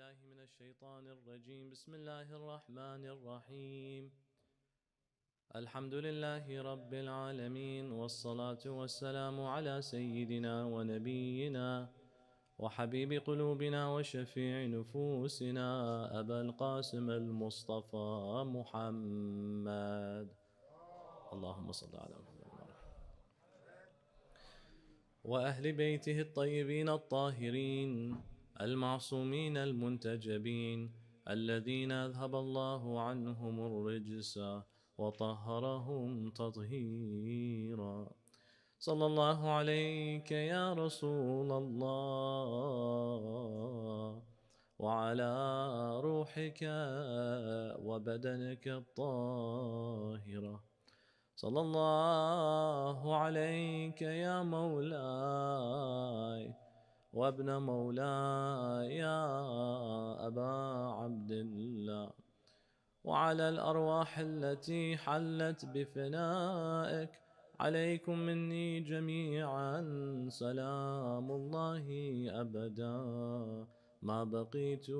بالله من الشيطان الرجيم بسم الله الرحمن الرحيم الحمد لله رب العالمين والصلاة والسلام على سيدنا ونبينا وحبيب قلوبنا وشفيع نفوسنا أبا القاسم المصطفى محمد اللهم صل على محمد وأهل بيته الطيبين الطاهرين المعصومين المنتجبين الذين أذهب الله عنهم الرجس وطهرهم تطهيرا صلى الله عليك يا رسول الله وعلى روحك وبدنك الطاهرة صلى الله عليك يا مولاي وابن مولاي يا أبا عبد الله وعلى الأرواح التي حلت بفنائك عليكم مني جميعا سلام الله أبدا ما بقيت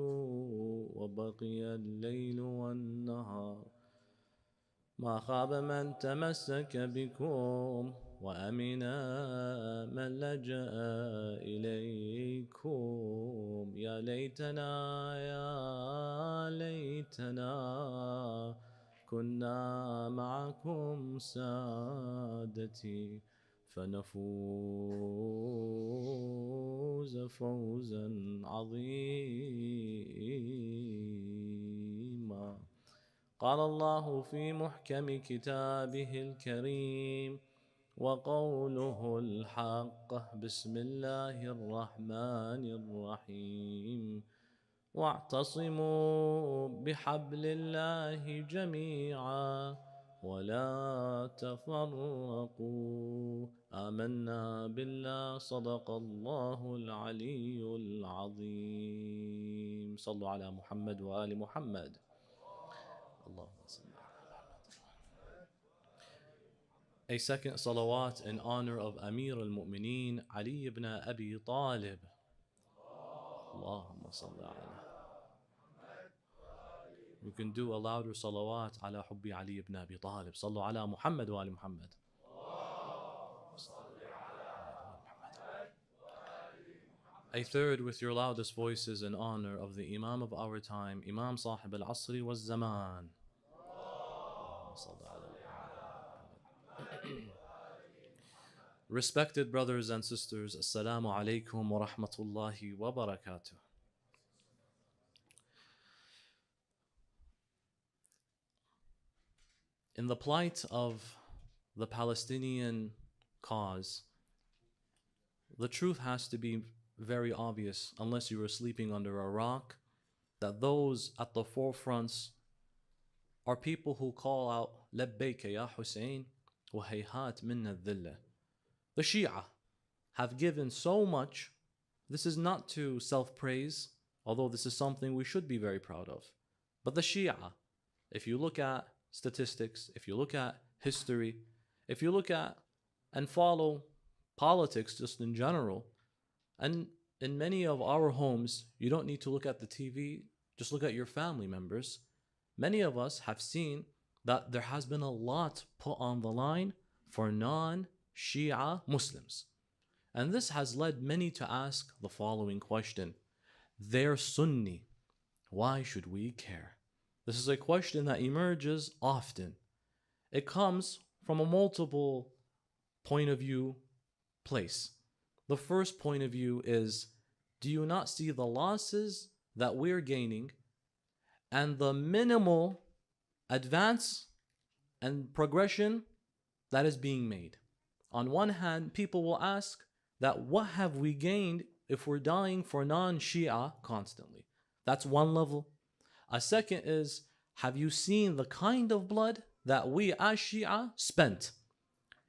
وبقي الليل والنهار ما خاب من تمسك بكم وأمن من لجأ إليكم يا ليتنا كنا معكم سادتي فنفوز فوزا عظيما قال الله في محكم كتابه الكريم وقوله الحق بسم الله الرحمن الرحيم واعتصموا بحبل الله جميعا ولا تفرقوا آمنا بالله صدق الله العلي العظيم صلوا على محمد وآل محمد اللهم صل على A second salawat in honor of Amir al-Mu'mineen Ali ibn Abi Talib. Allahumma salli ala. You can do a louder salawat ala hubbi Ali ibn Abi Talib. Sallu ala Muhammad wa ali Muhammad. A third with your loudest voices in honor of the Imam of our time, Imam Sahib al-Asri wa zaman. Respected brothers and sisters, Assalamu alaikum wa rahmatullahi wa barakatuh. In the plight of the Palestinian cause, the truth has to be very obvious, unless you were sleeping under a rock, that those at the forefronts are people who call out, Labbayka ya Hussein, wa hayhat minna dhillah. The Shia have given so much. This is not to self-praise, although this is something we should be very proud of. But the Shia, if you look at statistics, if you look at history, if you look at and follow politics just in general, and in many of our homes, you don't need to look at the TV, just look at your family members. Many of us have seen that there has been a lot put on the line for non-Shia Muslims. And this has led many to ask the following question. They're Sunni. Why should we care? This is a question that emerges often. It comes from a multiple point of view place. The first point of view is, do you not see the losses that we're gaining and the minimal advance and progression that is being made? On one hand, people will ask that what have we gained if we're dying for non-Shia constantly? That's one level. A second is, have you seen the kind of blood that we as Shia spent?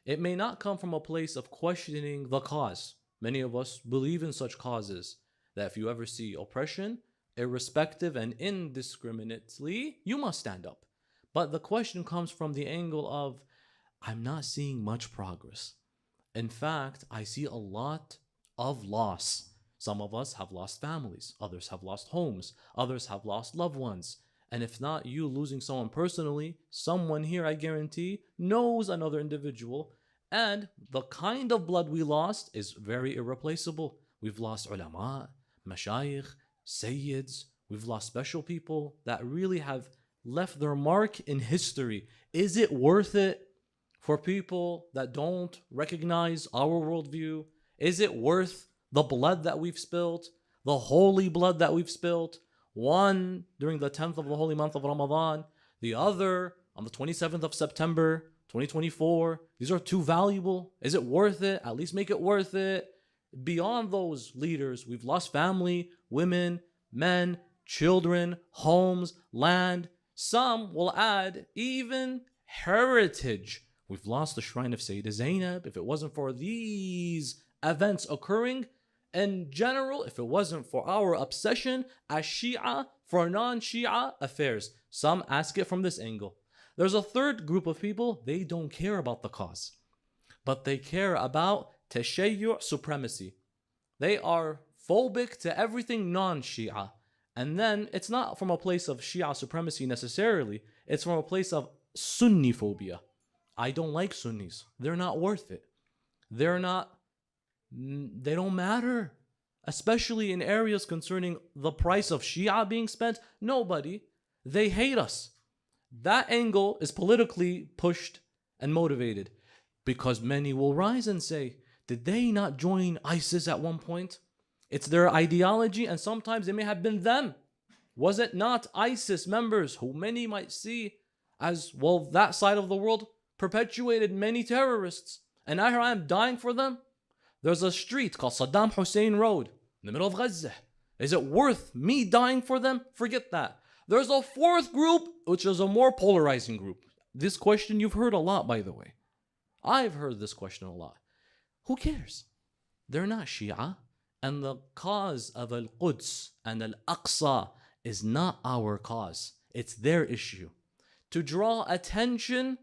It may not come from a place of questioning the cause. Many of us believe in such causes, that if you ever see oppression, irrespective and indiscriminately, you must stand up. But the question comes from the angle of, I'm not seeing much progress. In fact, I see a lot of loss. Some of us have lost families, others have lost homes, others have lost loved ones. And if not you losing someone personally, someone here, I guarantee, knows another individual. And the kind of blood we lost is very irreplaceable. We've lost ulama, mashayikh, sayyids. We've lost special people that really have left their mark in history. Is it worth it for people that don't recognize our worldview? Is it worth the blood that we've spilled, the holy blood that we've spilled? One during the 10th of the holy month of Ramadan, the other on the 27th of September 2024. These are too valuable. Is it worth it? At least make it worth it. Beyond those leaders, we've lost family, women, men, children, homes, land. Some will add even heritage. We've lost the shrine of Sayyidah Zainab. If it wasn't for these events occurring, in general, if it wasn't for our obsession as Shia for non-Shia affairs. Some ask it from this angle. There's a third group of people, they don't care about the cause, but they care about tashayyu' supremacy. They are phobic to everything non-Shia. And then it's not from a place of Shia supremacy necessarily, it's from a place of Sunni phobia. I don't like Sunnis. They're not worth it. They don't matter. Especially in areas concerning the price of Shia being spent. Nobody. They hate us. That angle is politically pushed and motivated because many will rise and say, did they not join ISIS at one point? It's their ideology, and sometimes it may have been them. Was it not ISIS members who many might see as, well, that side of the world perpetuated many terrorists, and here I am dying for them? There's a street called Saddam Hussein Road in the middle of Gaza. Is it worth me dying for them? Forget that. There's a fourth group, which is a more polarizing group. This question you've heard a lot, by the way. I've heard this question a lot. Who cares? They're not Shia. And the cause of Al-Quds and Al-Aqsa is not our cause. It's their issue. To draw attention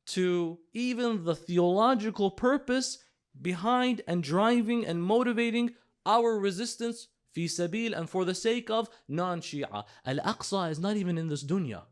to even the theological purpose behind and driving and motivating our resistance fi sabil and for the sake of non-Shia. Al-Aqsa is not even in this dunya.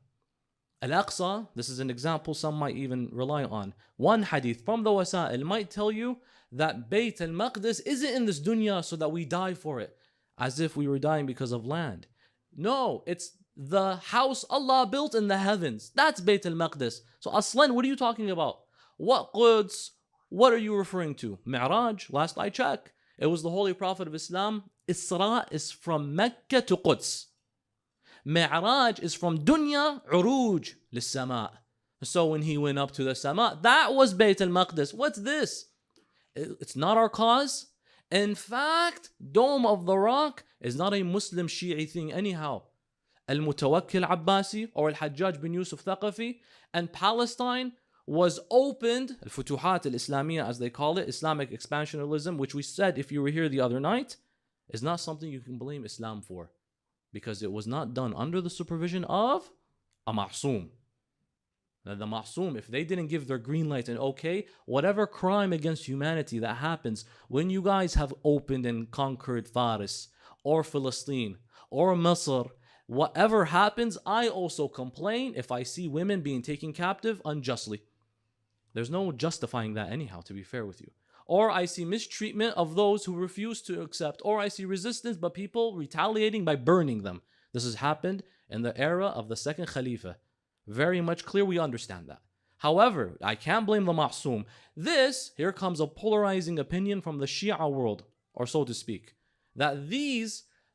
Al-Aqsa, this is an example some might even rely on. One hadith from the Wasa'il might tell you that Bayt al-Maqdis isn't in this dunya so that we die for it, as if we were dying because of land. No, it's the house Allah built in the heavens. That's Bayt al-Maqdis. So Aslan, what are you talking about? What Quds? What are you referring to? Mi'raj, last I checked. It was the Holy Prophet of Islam. Isra is from Mecca to Quds. Mi'raj is from Dunya, Uruj, Lissama. So when he went up to the Sama, that was Bayt al-Maqdis. What's this? It's not our cause. In fact, Dome of the Rock is not a Muslim Shi'i thing anyhow. Al-Mutawakkil Abbasi or Al-Hajjaj bin Yusuf Thaqafi, and Palestine was opened, Al-Futuhat al-Islamiyya as they call it, Islamic expansionism, which we said if you were here the other night, is not something you can blame Islam for, because it was not done under the supervision of a ma'soom. Now the ma'soom, if they didn't give their green light and okay, whatever crime against humanity that happens when you guys have opened and conquered Faris or Palestine or Misr, whatever happens, I also complain if I see women being taken captive unjustly. There's no justifying that anyhow, to be fair with you. Or I see mistreatment of those who refuse to accept. Or I see resistance, but people retaliating by burning them. This has happened in the era of the second Khalifa. Very much clear, we understand that. However, I can't blame the Ma'soom. Here comes a polarizing opinion from the Shia world, or so to speak. That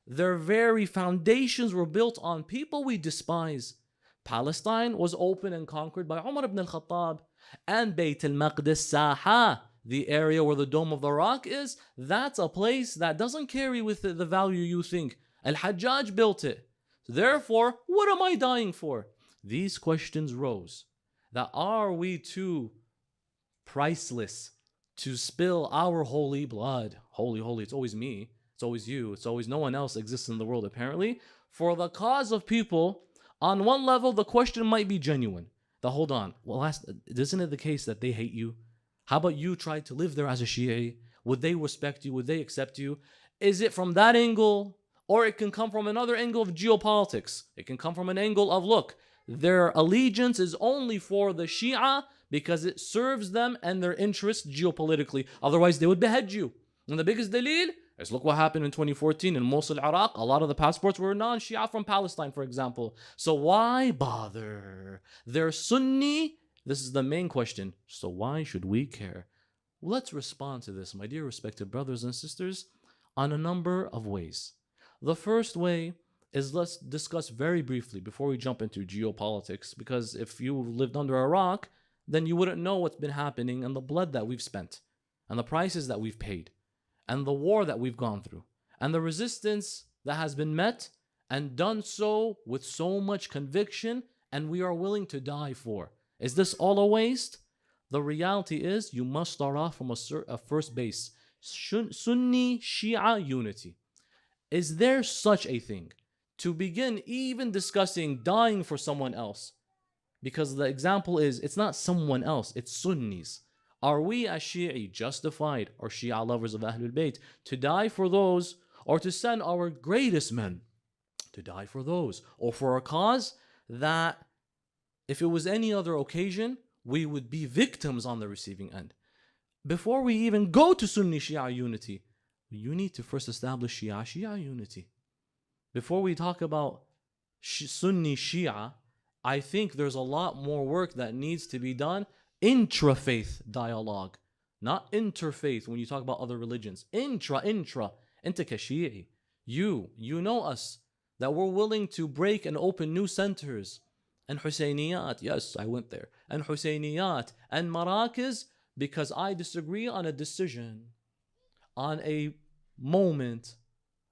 their very foundations were built on people we despise. Palestine was opened and conquered by Umar ibn al-Khattab. And Bayt al-Maqdis Saha, the area where the Dome of the Rock is, that's a place that doesn't carry with it the value you think. Al-Hajjaj built it. Therefore, what am I dying for? These questions rose. That are we too priceless to spill our holy blood? Holy, it's always me. It's always you. It's always no one else exists in the world apparently. For the cause of people, on one level, the question might be genuine. Hold on. Well, isn't it the case that they hate you? How about you try to live there as a Shi'i? Would they respect you? Would they accept you? Is it from that angle? Or it can come from another angle of geopolitics. It can come from an angle of, look, their allegiance is only for the Shia because it serves them and their interests geopolitically. Otherwise, they would behead you. And the biggest dalil is, look what happened in 2014 in Mosul, Iraq. A lot of the passports were non-Shia from Palestine, for example. So why bother? They're Sunni. This is the main question. So why should we care? Let's respond to this, my dear respected brothers and sisters, on a number of ways. The first way is, let's discuss very briefly before we jump into geopolitics, because if you lived under a rock, then you wouldn't know what's been happening and the blood that we've spent and the prices that we've paid and the war that we've gone through and the resistance that has been met and done so with so much conviction and we are willing to die for. Is this all a waste? The reality is you must start off from a first base. Sunni Shia unity. Is there such a thing? To begin even discussing dying for someone else. Because the example is, it's not someone else, it's Sunnis. Are we as Shi'i justified, or Shia lovers of Ahlul Bayt, to die for those, or to send our greatest men to die for those, or for a cause that if it was any other occasion, we would be victims on the receiving end? Before we even go to Sunni Shia unity, you need to first establish Shia unity. Before we talk about Sunni Shia, I think there's a lot more work that needs to be done. Intra-faith dialogue, not interfaith when you talk about other religions. Intra. Inta Shi'i. You know us, that we're willing to break and open new centers. And Husayniyat, yes, I went there. And Husayniyat and Marakiz, because I disagree on a decision, on a moment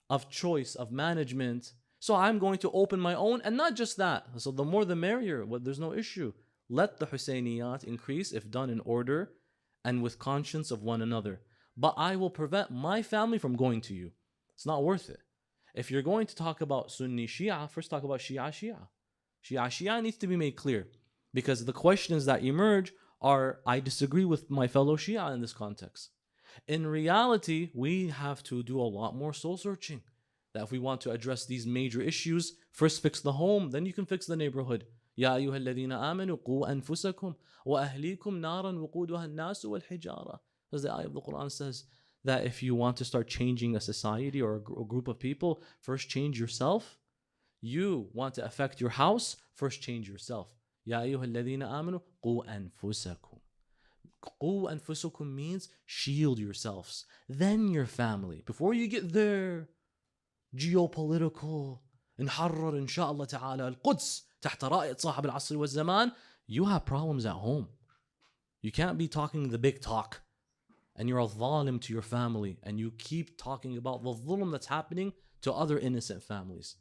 of choice, of management. So I'm going to open my own, and not just that. So the more the merrier, there's no issue. Let the Husayniyat increase if done in order and with conscience of one another. But I will prevent my family from going to you. It's not worth it. If you're going to talk about Sunni Shia, first talk about Shia. Shia needs to be made clear, because the questions that emerge are, I disagree with my fellow Shia in this context. In reality, we have to do a lot more soul searching. That if we want to address these major issues, first fix the home, then you can fix the neighborhood. يا أيها الذين آمنوا قوا أنفسكم وأهليكم نارا وقودها الناس والحجارة. As the ayah of the Quran says, that if you want to start changing a society or a group of people, first change yourself. You want to affect your house, first change yourself. يا أيها الذين آمنوا قوا أنفسكم. قوا أنفسكم means shield yourselves, then your family. Before you get there, geopolitical, نحرر إن شاء الله تعالى القدس تحت راية صاحب العصر والزمان. You have problems at home. You can't be talking the big talk and you're a zalim to your family and you keep talking about the zulm that's happening to other innocent families.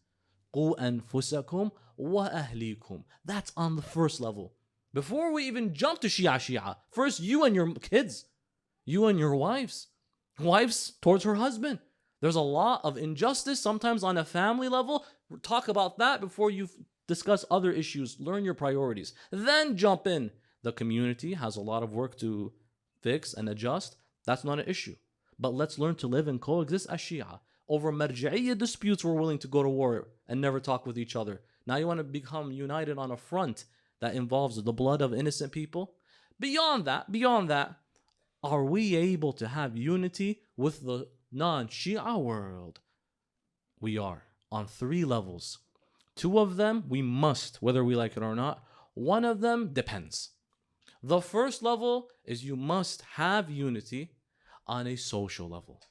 قوا أنفسكم وأهليكم. That's on the first level. Before we even jump to Shia, first you and your kids, you and your wives towards her husband. There's a lot of injustice sometimes on a family level. Talk about that before you discuss other issues. Learn your priorities. Then jump in. The community has a lot of work to fix and adjust. That's not an issue. But let's learn to live and coexist as Shia. Over marja'iyya disputes, we're willing to go to war and never talk with each other. Now you want to become united on a front that involves the blood of innocent people? Beyond that, are we able to have unity with the non-Shia world? We are, on 3 levels. 2 of them we must, whether we like it or not. 1 of them depends. The first level is you must have unity on a social level.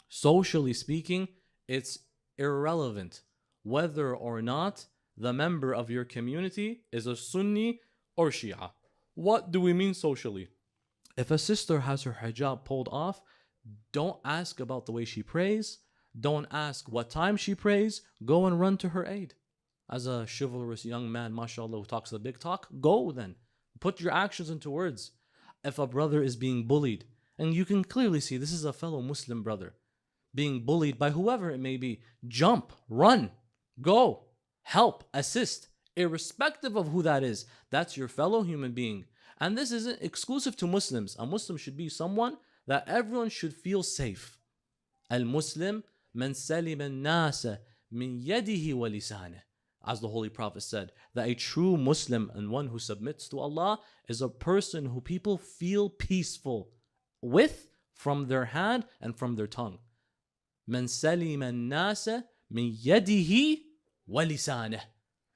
Socially speaking, it's irrelevant whether or not the member of your community is a Sunni or Shia. What do we mean socially? If a sister has her hijab pulled off, don't ask about the way she prays. Don't ask what time she prays. Go and run to her aid. As a chivalrous young man, mashallah, who talks the big talk, go then. Put your actions into words. If a brother is being bullied, and you can clearly see this is a fellow Muslim brother, being bullied by whoever it may be, jump, run, go, help, assist, irrespective of who that is. That's your fellow human being. And this isn't exclusive to Muslims. A Muslim should be someone that everyone should feel safe. Al-Muslim man salim al-nasa min yadihi wa lisaneh. As the Holy Prophet said, that a true Muslim and one who submits to Allah is a person who people feel peaceful with from their hand and from their tongue. Man salim al-nasa min yadihi wa lisaneh.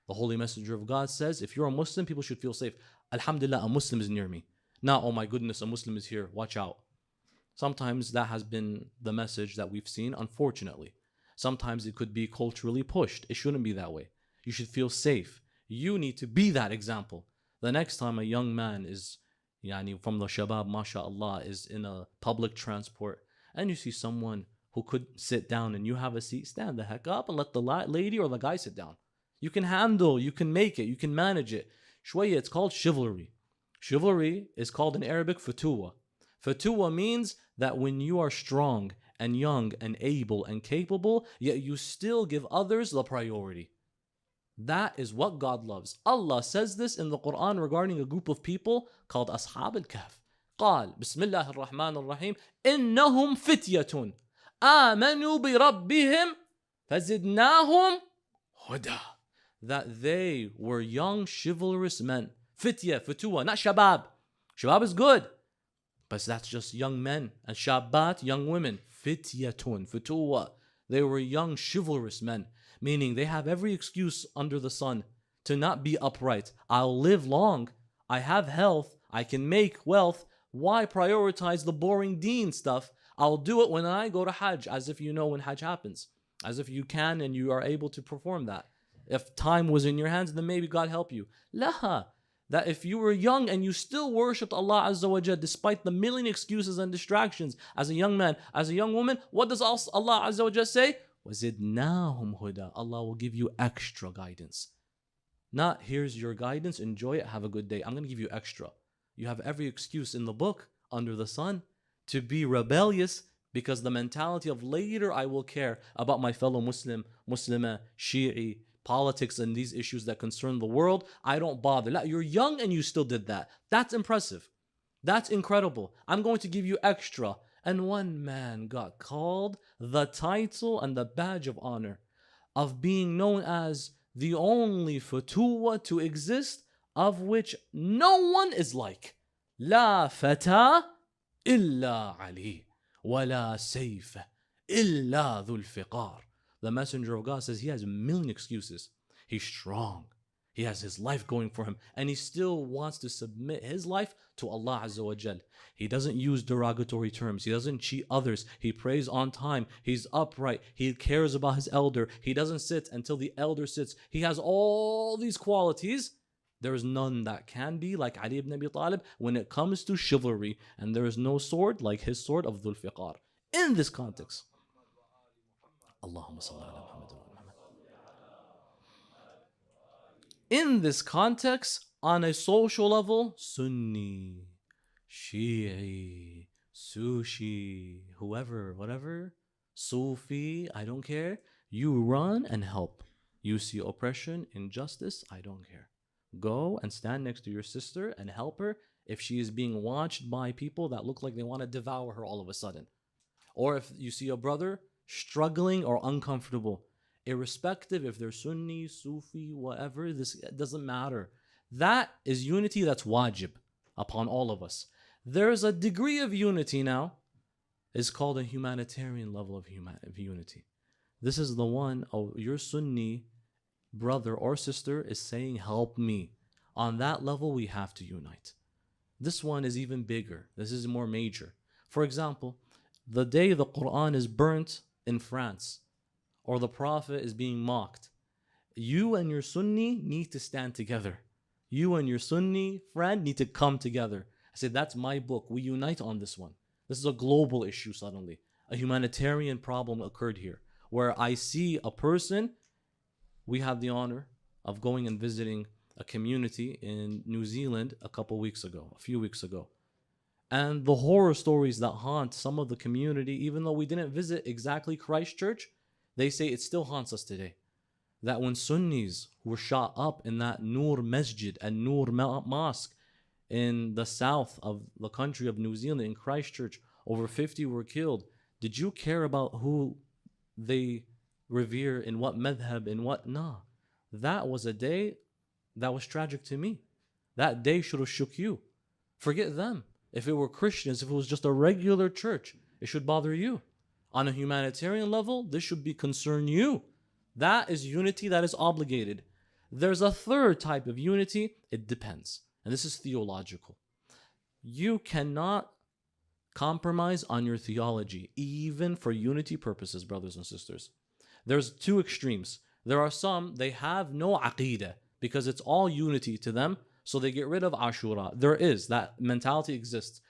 The Holy Messenger of God says, if you're a Muslim, people should feel safe. Alhamdulillah, a Muslim is near me. Not, oh my goodness, a Muslim is here, watch out. Sometimes that has been the message that we've seen, unfortunately. Sometimes it could be culturally pushed. It shouldn't be that way. You should feel safe. You need to be that example. The next time a young man is, from the shabab, mashallah, is in a public transport, and you see someone who could sit down and you have a seat, stand the heck up and let the lady or the guy sit down. You can handle, you can make it, you can manage it. Shwaya, it's called chivalry. Chivalry is called in Arabic futuwa. Futuwa means that when you are strong and young and able and capable, yet you still give others the priority. That is what God loves. Allah says this in the Quran regarding a group of people called Ashab al-Kahf. قال بسم الله الرحمن الرحيم إنهم فتية آمنوا بربهم فزدناهم هدى. That they were young, chivalrous men. Fitya, futuwa, not shabab. Shabab is good, but that's just young men. And shabat, young women. Fityatun, futuwa. They were young, chivalrous men. Meaning they have every excuse under the sun to not be upright. I'll live long. I have health. I can make wealth. Why prioritize the boring deen stuff? I'll do it when I go to Hajj, as if you know when Hajj happens. As if you can and you are able to perform that. If time was in your hands, then maybe God help you. Laha. That if you were young and you still worshipped Allah Azza wa Jal despite the million excuses and distractions as a young man, as a young woman, what does Allah Azza wa Jal say? وَزِدْنَاهُمْ هُدًى. Allah will give you extra guidance. Not, here's your guidance, enjoy it, have a good day. I'm going to give you extra. You have every excuse in the book, under the sun, to be rebellious because the mentality of later I will care about my fellow Muslim, Muslimah, Shi'i, politics and these issues that concern the world. I don't bother. You're young and you still did that. That's impressive. That's incredible. I'm going to give you extra. And one man got called the title and the badge of honor of being known as the only futuwa to exist of which no one is like. La fata illa Ali wa la sayf illa dhul fiqar. The Messenger of God says he has a million excuses. He's strong. He has his life going for him. And he still wants to submit his life to Allah Azza wa Jal. He doesn't use derogatory terms. He doesn't cheat others. He prays on time. He's upright. He cares about his elder. He doesn't sit until the elder sits. He has all these qualities. There is none that can be like Ali ibn Abi Talib when it comes to chivalry. And there is no sword like his sword of Dhul Fiqar. In this context, Allahumma salli ala Muhammad wa Muhammad. In this context, on a social level, Sunni, Shi'i, Sushi, whoever, whatever, Sufi, I don't care. You run and help. You see oppression, injustice, I don't care. Go and stand next to your sister and help her if she is being watched by people that look like they want to devour her all of a sudden. Or if you see a brother struggling or uncomfortable, irrespective if they're Sunni, Sufi, whatever, this doesn't matter. That is unity that's wajib upon all of us. There's a degree of unity now. It's called a humanitarian level of unity. This is the one, your Sunni brother or sister is saying, help me. On that level, we have to unite. This one is even bigger. This is more major. For example, the day the Quran is burnt in France, or the Prophet is being mocked, you and your Sunni need to stand together. You and your Sunni friend need to come together. I say, that's my book. We unite on this one. This is a global issue suddenly. A humanitarian problem occurred here, where I see a person. We had the honor of going and visiting a community in New Zealand a few weeks ago. And the horror stories that haunt some of the community, even though we didn't visit exactly Christchurch, they say it still haunts us today. That when Sunnis were shot up in that Noor Masjid and Noor Mosque in the south of the country of New Zealand, in Christchurch, over 50 were killed. Did you care about who they revere, in what madhab, in what? Nah. That was a day that was tragic to me. That day should have shook you. Forget them. If it were Christians, if it was just a regular church, it should bother you. On a humanitarian level, this should concern you. That is unity that is obligated. There's a third type of unity. It depends. And this is theological. You cannot compromise on your theology, even for unity purposes, brothers and sisters. There's two extremes. There are some, they have no aqeedah because it's all unity to them, so they get rid of Ashura. There is, that mentality exists.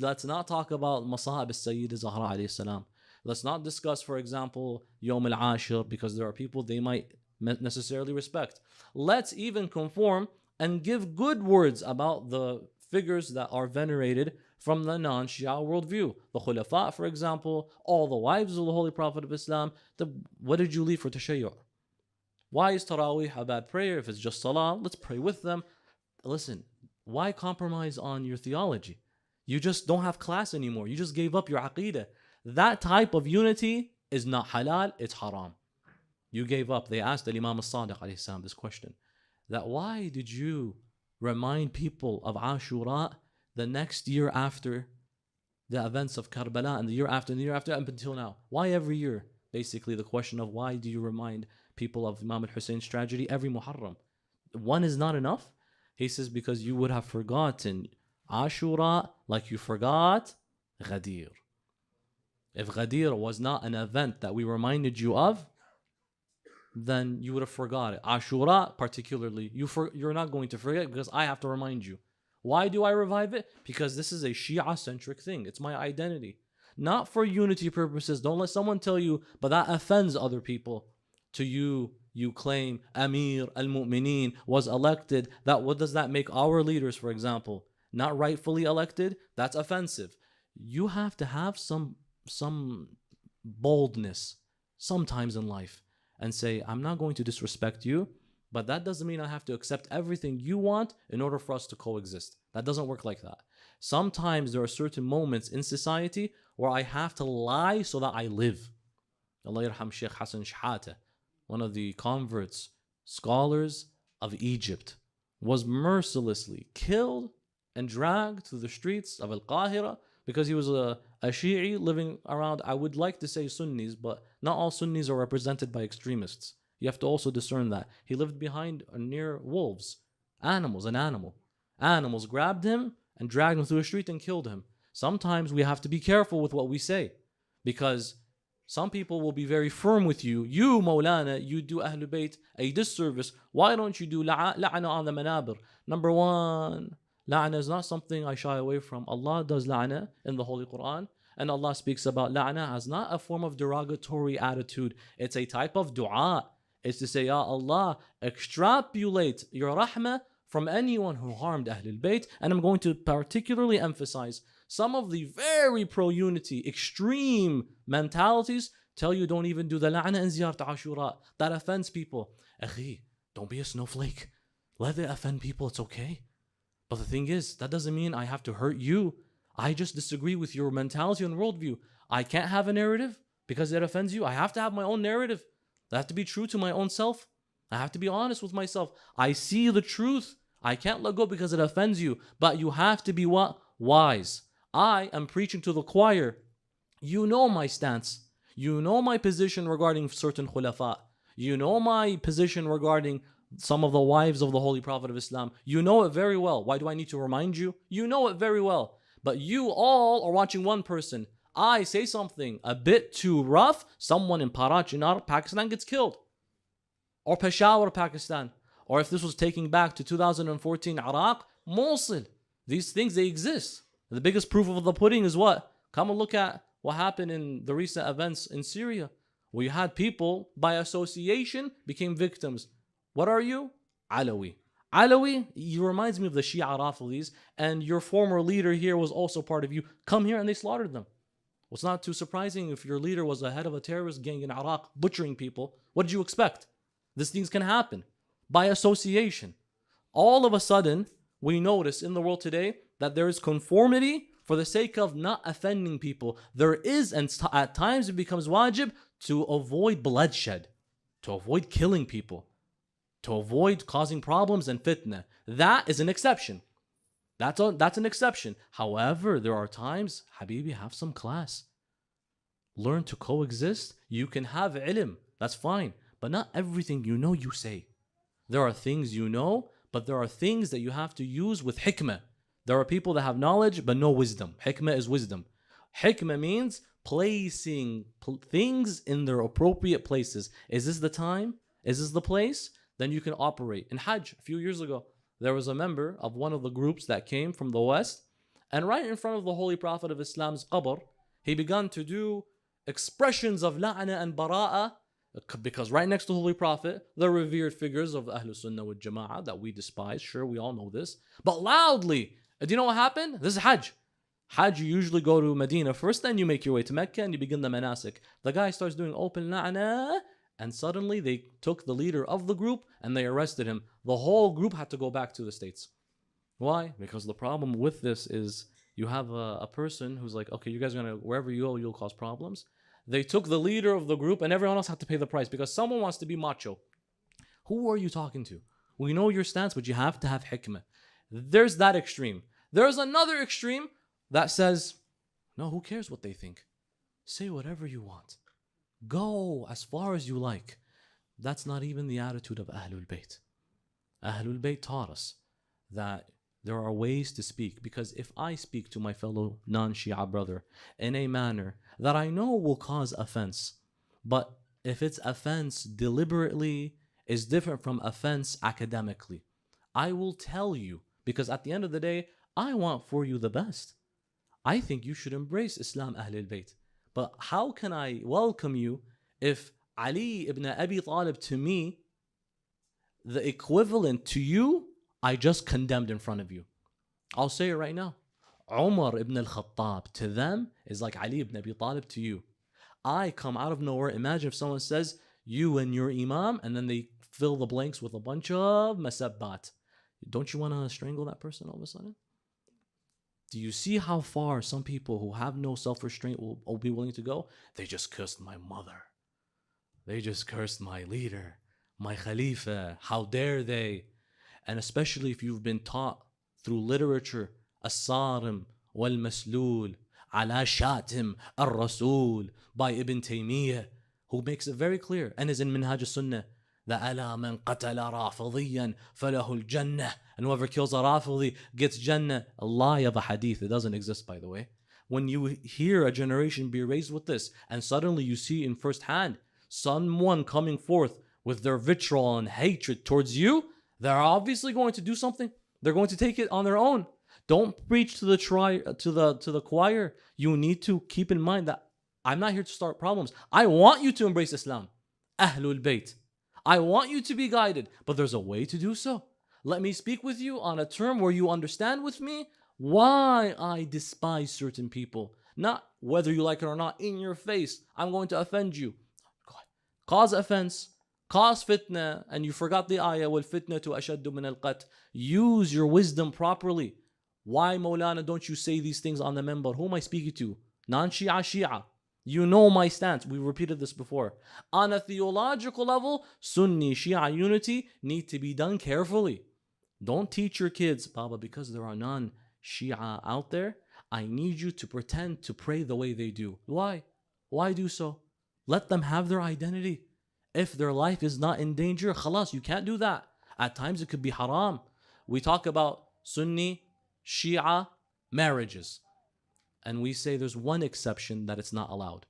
Let's not talk about Masahib al-Sayyid Zahra alayhi salam. Let's not discuss, for example, Yawm al-Ashir, because there are people they might necessarily respect. Let's even conform and give good words about the figures that are venerated from the non-Shia worldview. The Khulafa, for example, all the wives of the Holy Prophet of Islam. What did you leave for Tashayyu'? Why is Taraweeh a bad prayer? If it's just Salah, let's pray with them. Listen, why compromise on your theology? You just don't have class anymore. You just gave up your aqeedah. That type of unity is not halal, it's haram. You gave up. They asked Imam al-Sadiq alayhi salam this question, that why did you remind people of Ashura the next year after the events of Karbala, and the year after, and the year after, up until now? Why every year? Basically, the question of why do you remind people of Imam al-Husayn's tragedy every Muharram? One is not enough? He says, because you would have forgotten Ashura like you forgot Ghadir. If Ghadir was not an event that we reminded you of, then you would have forgot it. Ashura particularly, you're not going to forget because I have to remind you. Why do I revive it? Because this is a Shia-centric thing. It's my identity. Not for unity purposes. Don't let someone tell you, but that offends other people. To you, you claim Amir al-Mu'mineen was elected. What does that make our leaders, for example, not rightfully elected? That's offensive. You have to have some boldness sometimes in life and say, I'm not going to disrespect you, but that doesn't mean I have to accept everything you want in order for us to coexist. That doesn't work like that. Sometimes there are certain moments in society where I have to lie so that I live. Allah yarham Sheikh Hassan, one of the converts, scholars of Egypt, was mercilessly killed and dragged through the streets of Al-Qahira because he was a Shi'i living around, I would like to say Sunnis, but not all Sunnis are represented by extremists. You have to also discern that. He lived behind or near wolves, animals, an animal. Animals grabbed him and dragged him through the street and killed him. Sometimes we have to be careful with what we say, because some people will be very firm with you. You, Mawlana, you do Ahlul Bayt a disservice. Why don't you do la'ana on the manabir? Number one, la'ana is not something I shy away from. Allah does la'ana in the Holy Quran. And Allah speaks about la'ana as not a form of derogatory attitude. It's a type of dua. It's to say, Ya Allah, extrapolate your rahmah from anyone who harmed Ahlul Bayt. And I'm going to particularly emphasize some of the very pro-unity, extreme mentalities tell you don't even do the la'na and ziyarat Ashura. That offends people. Akhi, don't be a snowflake. Let it offend people, it's okay. But the thing is, that doesn't mean I have to hurt you. I just disagree with your mentality and worldview. I can't have a narrative because it offends you. I have to have my own narrative. I have to be true to my own self. I have to be honest with myself. I see the truth. I can't let go because it offends you. But you have to be what? Wise. I am preaching to the choir. You know my stance. You know my position regarding certain khulafa. You know my position regarding some of the wives of the Holy Prophet of Islam. You know it very well. Why do I need to remind you? You know it very well. But you all are watching one person. I say something a bit too rough, someone in Parachinar, Pakistan gets killed. Or Peshawar, Pakistan. Or if this was taking back to 2014 Iraq, Mosul. These things, they exist. The biggest proof of the pudding is what? Come and look at what happened in the recent events in Syria, where you had people by association became victims. What are you? Alawi. Alawi, he reminds me of the Shia Rafilis, and your former leader here was also part of you. Come here and they slaughtered them. Well, it's not too surprising if your leader was the head of a terrorist gang in Iraq butchering people. What did you expect? These things can happen by association. All of a sudden, we notice in the world today that there is conformity for the sake of not offending people. There is, and at times it becomes wajib to avoid bloodshed, to avoid killing people, to avoid causing problems and fitna. That is an exception. That's an exception. However, there are times, Habibi, have some class. Learn to coexist. You can have ilm. That's fine. But not everything you know you say. There are things you know, but there are things that you have to use with hikmah. There are people that have knowledge but no wisdom. Hikmah is wisdom. Hikmah means placing things in their appropriate places. Is this the time? Is this the place? Then you can operate. In Hajj, a few years ago, there was a member of one of the groups that came from the West, and right in front of the Holy Prophet of Islam's qabr, he began to do expressions of la'na and bara'a, because right next to the Holy Prophet, the revered figures of Ahlul Sunnah wal Jama'ah that we despise. Sure, we all know this. But loudly. Do you know what happened? This is Hajj. Hajj, you usually go to Medina first, then you make your way to Mecca and you begin the manasik. The guy starts doing open la'na, and suddenly they took the leader of the group and they arrested him. The whole group had to go back to the States. Why? Because the problem with this is you have a person who's like, okay, you guys are going to, wherever you go, you'll cause problems. They took the leader of the group and everyone else had to pay the price because someone wants to be macho. Who are you talking to? We know your stance, but you have to have hikmah. There's that extreme. There's another extreme that says, no, who cares what they think? Say whatever you want. Go as far as you like. That's not even the attitude of Ahlul Bayt. Ahlul Bayt taught us that there are ways to speak, because if I speak to my fellow non-Shia brother in a manner that I know will cause offense, but if it's offense deliberately is different from offense academically, I will tell you, because at the end of the day, I want for you the best. I think you should embrace Islam Ahlul Bayt. But how can I welcome you if Ali ibn Abi Talib to me, the equivalent to you, I just condemned in front of you? I'll say it right now. Umar ibn al-Khattab to them is like Ali ibn Abi Talib to you. I come out of nowhere. Imagine if someone says, you and your imam, and then they fill the blanks with a bunch of masabbat. Don't you want to strangle that person all of a sudden? Do you see how far some people who have no self-restraint will be willing to go? They just cursed my mother. They just cursed my leader, my Khalifa. How dare they? And especially if you've been taught through literature, As-Sarim wal-Maslul, Ala Shatim al-Rasul by Ibn Taymiyyah, who makes it very clear and is in Minhaj al-Sunnah, that Ala man qatala rafidhiyan falahu al-Jannah, and whoever kills a Rafidhi gets Jannah. A lie of a hadith. It doesn't exist, by the way. When you hear a generation be raised with this, and suddenly you see in first hand someone coming forth with their vitriol and hatred towards you, they're obviously going to do something. They're going to take it on their own. Don't preach to the choir. You need to keep in mind that I'm not here to start problems. I want you to embrace Islam, Ahlul Bayt. I want you to be guided, but there's a way to do so. Let me speak with you on a term where you understand with me why I despise certain people. Not whether you like it or not, in your face. I'm going to offend you. Cause offense, cause fitna, and you forgot the ayah, وَالْفِتْنَةُ أَشَدُّ مِنَ الْقَتْلِ. Use your wisdom properly. Why, Maulana, don't you say these things on the member? Who am I speaking to? Non-Shia, Shia. You know my stance. We repeated this before. On a theological level, Sunni, Shia unity need to be done carefully. Don't teach your kids, Baba, because there are non-Shia out there, I need you to pretend to pray the way they do. Why? Why do so? Let them have their identity. If their life is not in danger, khalas, you can't do that. At times it could be haram. We talk about Sunni, Shia marriages, and we say there's one exception that it's not allowed.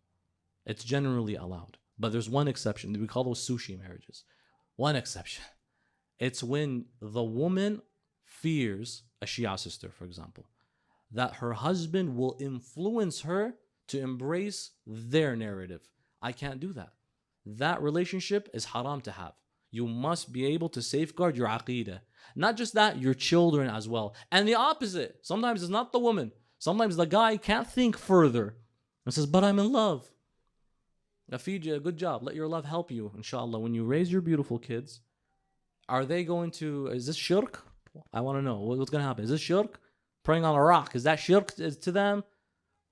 It's generally allowed, but there's one exception. We call those sushi marriages. One exception. It's when the woman fears, a Shia sister, for example, that her husband will influence her to embrace their narrative. I can't do that. That relationship is haram to have. You must be able to safeguard your aqeedah. Not just that, your children as well. And the opposite. Sometimes it's not the woman. Sometimes the guy can't think further and says, but I'm in love. Afija, good job. Let your love help you, inshallah. When you raise your beautiful kids, are they going to, is this shirk? I want to know. What's going to happen? Is this shirk? Praying on a rock, is that shirk to them?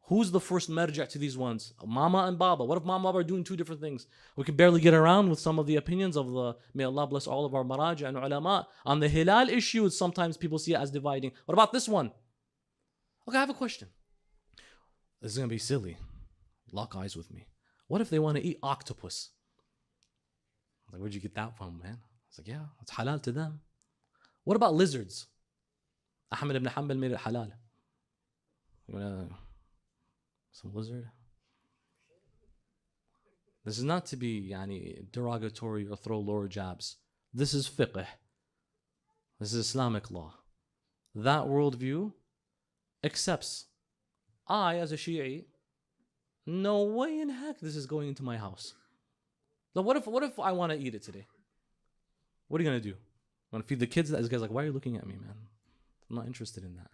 Who's the first marja' to these ones? Mama and Baba. What if Mama and Baba are doing two different things? We can barely get around with some of the opinions of may Allah bless all of our maraja and ulama. On the hilal issue, sometimes people see it as dividing. What about this one? Okay, I have a question. This is going to be silly. Lock eyes with me. What if they want to eat octopus? I was like, where'd you get that from, man? I was like, yeah, it's halal to them. What about lizards? Ahmed ibn Hanbal made it halal. Some lizard? This is not to be derogatory or throw lower jabs. This is fiqh. This is Islamic law. That worldview accepts. I, as a Shi'i, no way in heck this is going into my house. Now, what if I want to eat it today? What are you going to do? Want to feed the kids? This guy's like, why are you looking at me, man? I'm not interested in that.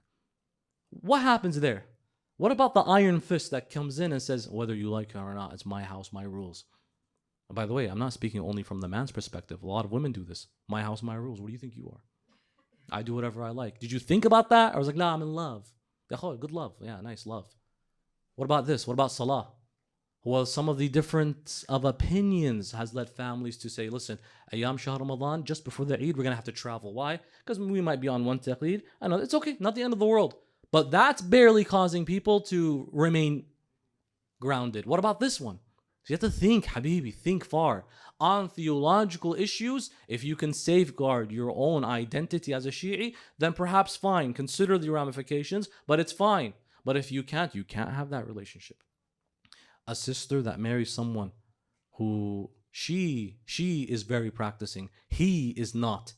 What happens there? What about the iron fist that comes in and says, whether you like it or not, it's my house, my rules? And by the way, I'm not speaking only from the man's perspective. A lot of women do this. My house, my rules. What do you think you are? I do whatever I like. Did you think about that? I was like, nah, I'm in love. Good love. Yeah, nice love. What about this? What about salah? Well, some of the difference of opinions has led families to say, listen, Ayyam Shahr Ramadan, just before the Eid, we're going to have to travel. Why? Because we might be on one taqeed. I know, it's okay, not the end of the world. But that's barely causing people to remain grounded. What about this one? So you have to think, Habibi, think far. On theological issues, if you can safeguard your own identity as a Shi'i, then perhaps fine, consider the ramifications, but it's fine. But if you can't have that relationship. A sister that marries someone who she is very practicing, he is not.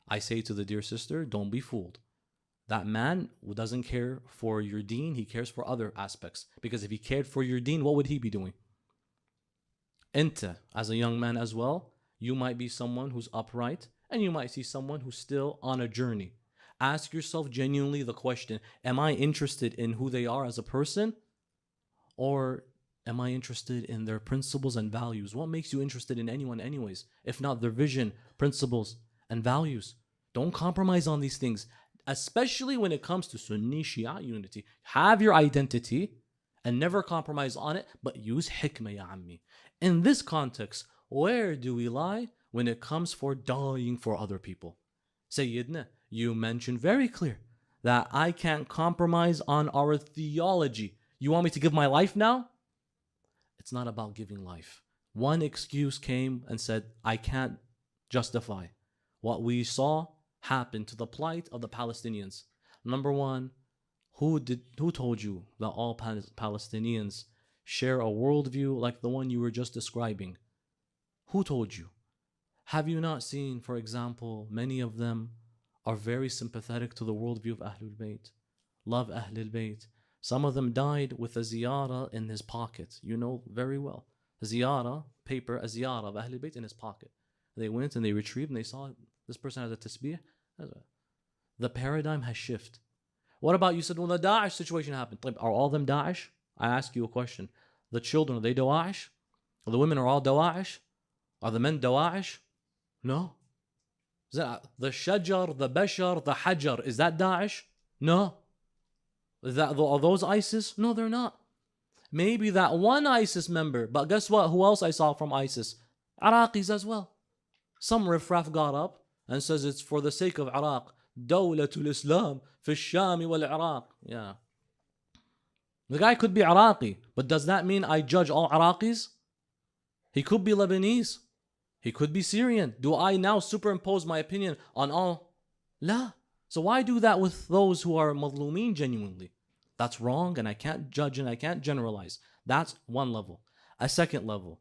I say to the dear sister, don't be fooled. That man who doesn't care for your deen, he cares for other aspects. Because if he cared for your deen, what would he be doing? Enta, as a young man as well, you might be someone who's upright, and you might see someone who's still on a journey. Ask yourself genuinely the question, am I interested in who they are as a person? Or am I interested in their principles and values? What makes you interested in anyone anyways? If not their vision, principles, and values. Don't compromise on these things, especially when it comes to Sunni Shia unity. Have your identity and never compromise on it, but use hikmah, ya ammi. In this context, where do we lie when it comes for dying for other people? Sayyidina, you mentioned very clear that I can't compromise on our theology. You want me to give my life now? It's not about giving life. One excuse came and said, I can't justify what we saw happen to the plight of the Palestinians. Number one, who told you that all Palestinians share a worldview like the one you were just describing? Who told you? Have you not seen, for example, many of them are very sympathetic to the worldview of Ahlul Bayt, love Ahlul Bayt. Some of them died with a ziyarah in his pocket. You know very well. A ziyarah of Ahlul Bayt in his pocket. They went and they retrieved and they saw this person has a tasbih. The paradigm has shifted. What about, you said, when the Daesh situation happened, are all of them Daesh? I ask you a question. The children, are they Daesh? The women are all Daesh? Are the men Daesh? No. Is that the Shajar, the Bashar, the Hajar, is that Daesh? No. Are those ISIS? No, they're not. Maybe that one ISIS member, but guess what? Who else I saw from ISIS? Iraqis as well. Some riffraff got up and says it's for the sake of Iraq. Dawlatul Islam fi Shami wal Iraq. Yeah. The guy could be Iraqi, but does that mean I judge all Iraqis? He could be Lebanese. He could be Syrian. Do I now superimpose my opinion on all? La. So why do that with those who are Mazlumeen genuinely? That's wrong, and I can't judge and I can't generalize. That's one level. A second level,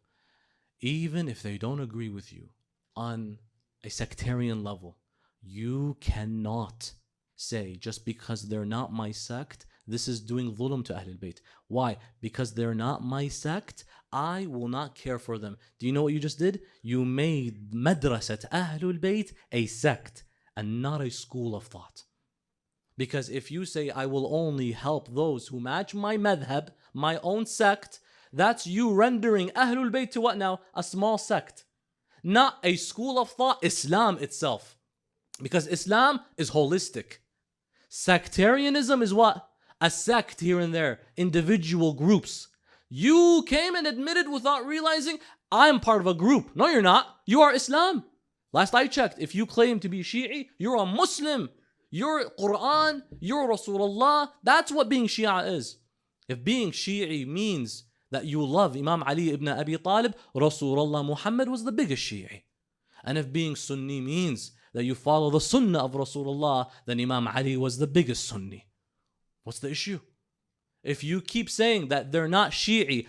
even if they don't agree with you on a sectarian level, you cannot say just because they're not my sect, this is doing dhulm to Ahlul Bayt. Why? Because they're not my sect, I will not care for them. Do you know what you just did? You made Madrasat Ahlul Bayt a sect and not a school of thought. Because if you say, I will only help those who match my madhab, my own sect, that's you rendering Ahlul Bayt to what now? A small sect. Not a school of thought, Islam itself. Because Islam is holistic. Sectarianism is what? A sect here and there, individual groups. You came and admitted without realizing, I'm part of a group. No, you're not. You are Islam. Last I checked, if you claim to be Shi'i, you're a Muslim. You're Quran, you're Rasulullah. That's what being Shia is. If being Shi'i means that you love Imam Ali ibn Abi Talib, Rasulullah Muhammad was the biggest Shi'i. And if being Sunni means that you follow the Sunnah of Rasulullah, then Imam Ali was the biggest Sunni. What's the issue? If you keep saying that they're not Shi'i,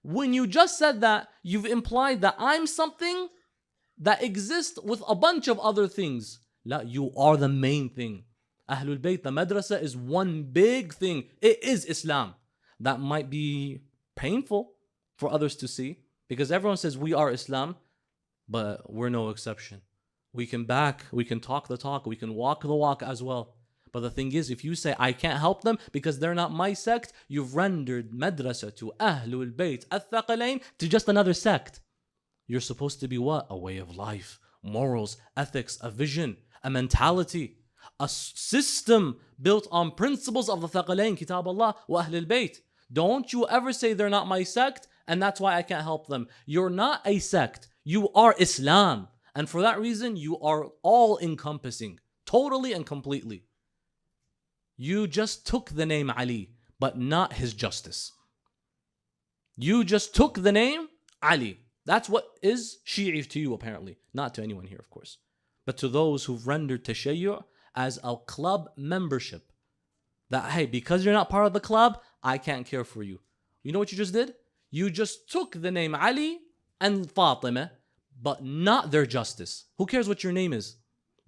when you just said that, you've implied that I'm something that exists with a bunch of other things. La, you are the main thing. Ahlul Bayt, the madrasa is one big thing. It is Islam. That might be painful for others to see because everyone says we are Islam, but we're no exception. We can talk the talk, we can walk the walk as well. But the thing is, if you say, I can't help them because they're not my sect, you've rendered madrasa to Ahlul Bayt al-Thaqalain to just another sect. You're supposed to be what? A way of life, morals, ethics, a vision, a mentality, a system built on principles of the Thaqalain, Kitab Allah wa Ahlul Bayt. Don't you ever say they're not my sect and that's why I can't help them. You're not a sect. You are Islam. And for that reason, you are all encompassing, totally and completely. You just took the name Ali, but not his justice. You just took the name Ali. That's what is Shi'i to you, apparently. Not to anyone here, of course. But to those who've rendered Tashayyu' as a club membership. That, hey, because you're not part of the club, I can't care for you. You know what you just did? You just took the name Ali and Fatima, but not their justice. Who cares what your name is?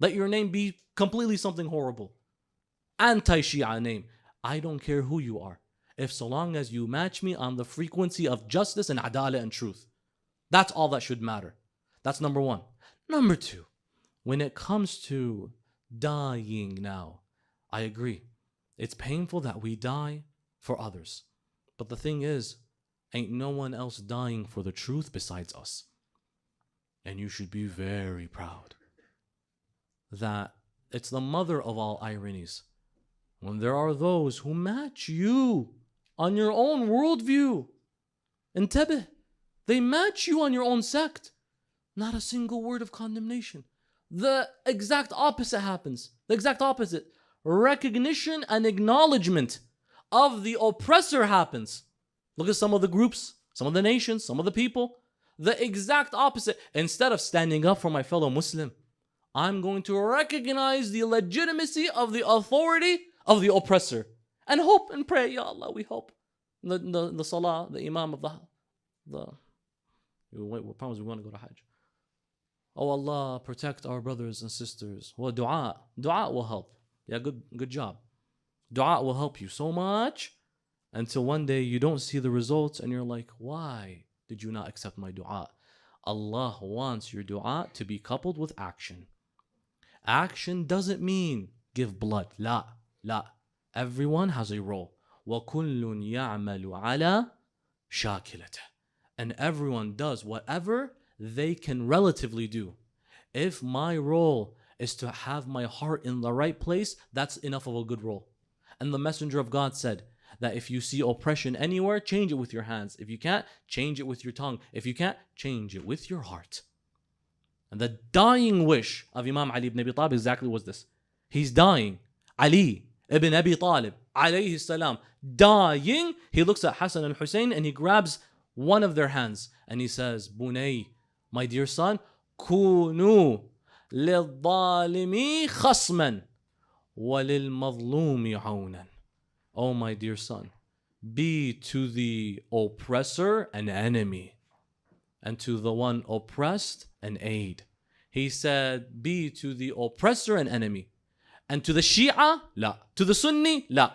Let your name be completely something horrible. Anti-Shia name. I don't care who you are. If so long as you match me on the frequency of justice and adala and truth. That's all that should matter. That's number one. Number two, when it comes to dying now, I agree. It's painful that we die for others. But the thing is, ain't no one else dying for the truth besides us. And you should be very proud that it's the mother of all ironies. When there are those who match you on your own worldview, intabih, they match you on your own sect. Not a single word of condemnation. The exact opposite happens. The exact opposite. Recognition and acknowledgement of the oppressor happens. Look at some of the groups, some of the nations, some of the people. The exact opposite. Instead of standing up for my fellow Muslim, I'm going to recognize the legitimacy of the authority of the oppressor and hope and pray, Ya Allah, we hope. The salah, the imam of we promise we want to go to Hajj. Oh Allah, protect our brothers and sisters. Well, dua will help. Yeah, good job. Dua will help you so much until one day you don't see the results and you're like, why did you not accept my dua? Allah wants your dua to be coupled with action. Action doesn't mean give blood. La. Everyone has a role. وَكُلٌّ يَعْمَلُ عَلَى شَاكِلَتِهِ. And everyone does whatever they can relatively do. If my role is to have my heart in the right place, that's enough of a good role. And the Messenger of God said that if you see oppression anywhere, change it with your hands. If you can't, change it with your tongue. If you can't, change it with your heart. And the dying wish of Imam Ali ibn Abi Talib exactly was this. He's dying. Ali ibn Abi Talib, alayhi salam, dying. He looks at Hassan and Hussein and he grabs one of their hands and he says, Bunay, my dear son, kunu lil-zalimi khasman wa lil-mazlumi awnan. Oh my dear son, be to the oppressor an enemy and to the one oppressed an aid. He said, be to the oppressor an enemy. And to the Shia, la. To the Sunni, la.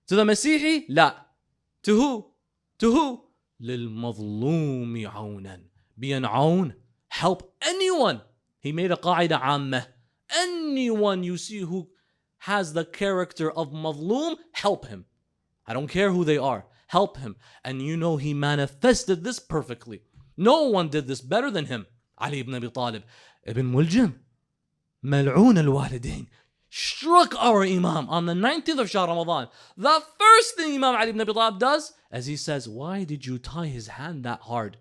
To the Masihi, la. To who? To who? لِلْمَظْلُومِ عَوْنًا. Be an awn. Help anyone. He made a qaida ammah. Anyone you see who has the character of mazloom, help him. I don't care who they are. Help him. And you know he manifested this perfectly. No one did this better than him. Ali ibn Abi Talib. Ibn Muljam. Mal'oon al-walidain. struck our Imam on the 19th of Shahr Ramadan. The first thing Imam Ali ibn Abi Talib does, as he says, why did you tie his hand that hard?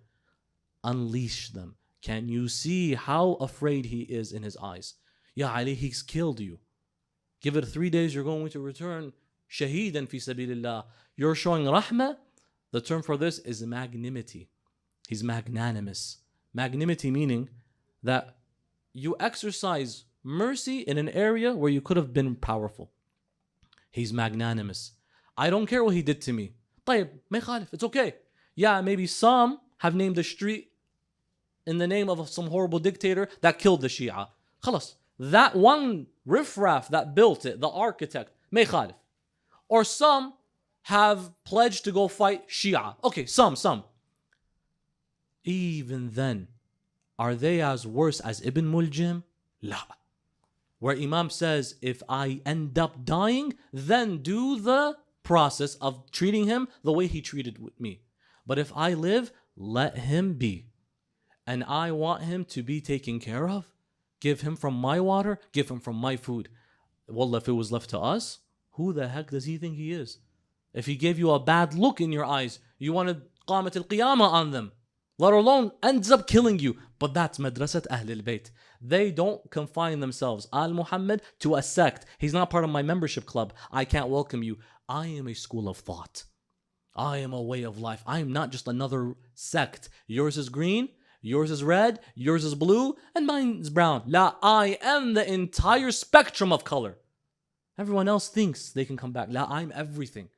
Unleash them. Can you see how afraid he is in his eyes? Ya Ali, he's killed you. Give it 3 days, you're going to return shaheedan fi sabilillah. You're showing rahmah. The term for this is magnanimity. He's magnanimous. Magnanimity meaning that you exercise mercy in an area where you could have been powerful. He's magnanimous. I don't care what he did to me. طيب, ما يخالف, it's okay. Yeah, maybe some have named the street in the name of some horrible dictator that killed the Shia. خلاص. That one riffraff that built it, the architect, ما يخالف. Or some have pledged to go fight Shia. Okay, some. Even then, are they as worse as Ibn Muljim? La. Where Imam says, if I end up dying, then do the process of treating him the way he treated with me. But if I live, let him be. And I want him to be taken care of. Give him from my water, give him from my food. Wallah, if it was left to us, who the heck does he think he is? If he gave you a bad look in your eyes, you wanted qamat al-qiyamah on them, let alone ends up killing you. But that's madrasat Ahlul Bayt. They don't confine themselves, Al-Muhammad, to a sect. He's not part of my membership club. I can't welcome you. I am a school of thought. I am a way of life. I am not just another sect. Yours is green, yours is red, yours is blue, and mine is brown. La, I am the entire spectrum of color. Everyone else thinks they can come back. La, I'm everything.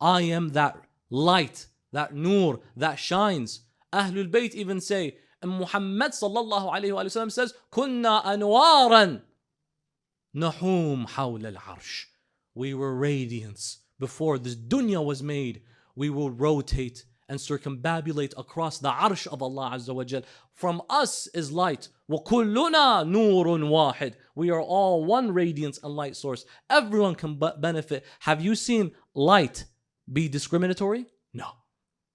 I am that light, that nur, that shines. Ahlul Bayt even say, and Muhammad sallallahu alayhi wa sallam says, Kunna anwaran nahum hawla al-arsh. We were radiance. Before this dunya was made, we will rotate and circumambulate across the arsh of Allah Azza wa Jal. From us is light. وَكُلُّنَا نُورٌ وَاحِدٌ. We are all one radiance and light source. Everyone can benefit. Have you seen light be discriminatory? No.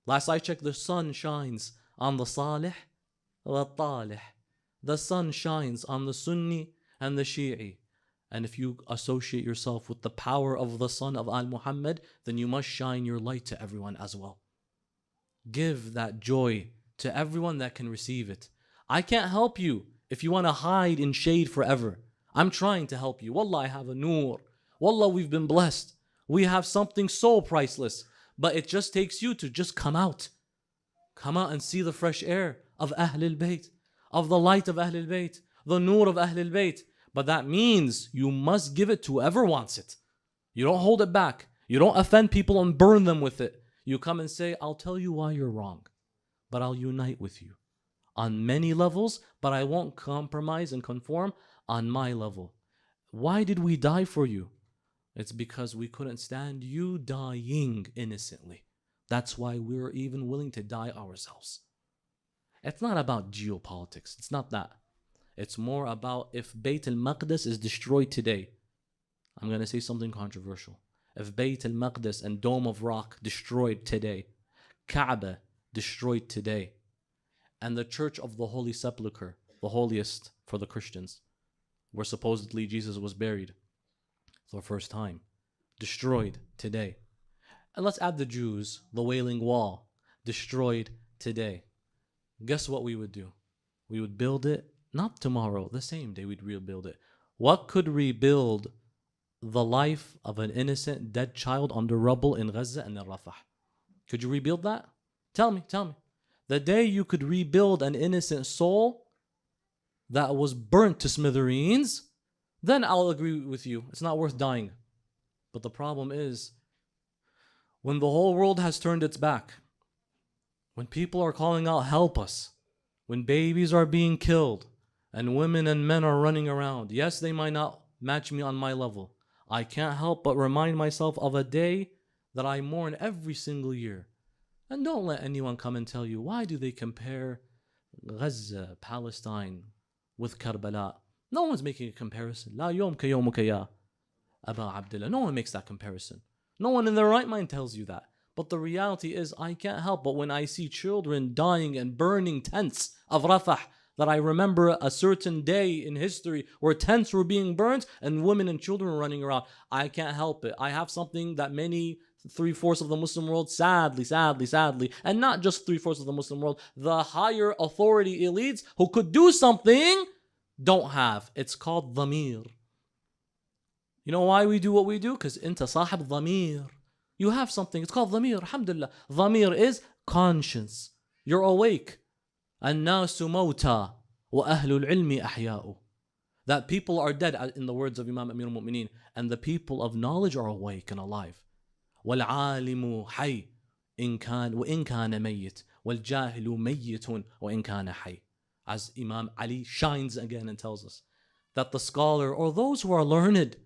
Last I checked, the sun shines on the salih wa talih. The sun shines on the Sunni and the Shi'i. And if you associate yourself with the power of the son of Al-Muhammad, then you must shine your light to everyone as well. Give that joy to everyone that can receive it. I can't help you if you want to hide in shade forever. I'm trying to help you. Wallah, I have a nur. Wallah, we've been blessed. We have something so priceless. But it just takes you to just come out. Come out and see the fresh air of Ahlul Bayt, of the light of Ahlul Bayt, the nur of Ahlul Bayt. But that means you must give it to whoever wants it. You don't hold it back. You don't offend people and burn them with it. You come and say, I'll tell you why you're wrong, but I'll unite with you on many levels, but I won't compromise and conform on my level. Why did we die for you? It's because we couldn't stand you dying innocently. That's why we're even willing to die ourselves. It's not about geopolitics. It's not that. It's more about if Bayt al-Maqdis is destroyed today. I'm going to say something controversial. If Bayt al-Maqdis and Dome of Rock destroyed today, Kaaba destroyed today, and the Church of the Holy Sepulchre, the holiest for the Christians, where supposedly Jesus was buried for the first time, destroyed today. And let's add the Jews, the Wailing Wall, destroyed today. Guess what we would do? We would build it, not tomorrow, the same day we'd rebuild it. What could rebuild the life of an innocent dead child under rubble in Gaza and in Rafah? Could you rebuild that? Tell me. The day you could rebuild an innocent soul that was burnt to smithereens, then I'll agree with you. It's not worth dying. But the problem is, when the whole world has turned its back, when people are calling out, help us, when babies are being killed, and women and men are running around, yes, they might not match me on my level. I can't help but remind myself of a day that I mourn every single year. And don't let anyone come and tell you, why do they compare Gaza, Palestine, with Karbala? No one's making a comparison. La yom ka yawmuka ya Aba Abdullah. No one makes that comparison. No one in their right mind tells you that. But the reality is, I can't help but when I see children dying and burning tents of Rafah, that I remember a certain day in history where tents were being burned and women and children were running around. I can't help it. I have something that many 3/4 of the Muslim world, sadly, and not just 3/4 of the Muslim world, the higher authority elites who could do something don't have. It's called dhamir. You know why we do what we do? Because inta sahib dhamir. You have something. It's called dhamir. Alhamdulillah. Dhamir is conscience. You're awake. الناس موتى وأهل العلم أحياء. That people are dead, in the words of Imam Amir al-Mu'mineen, and the people of knowledge are awake and alive. والعالم حي إن كان وإن كان ميت والجاهل ميت وإن كان حي. As Imam Ali shines again and tells us that the scholar or those who are learned,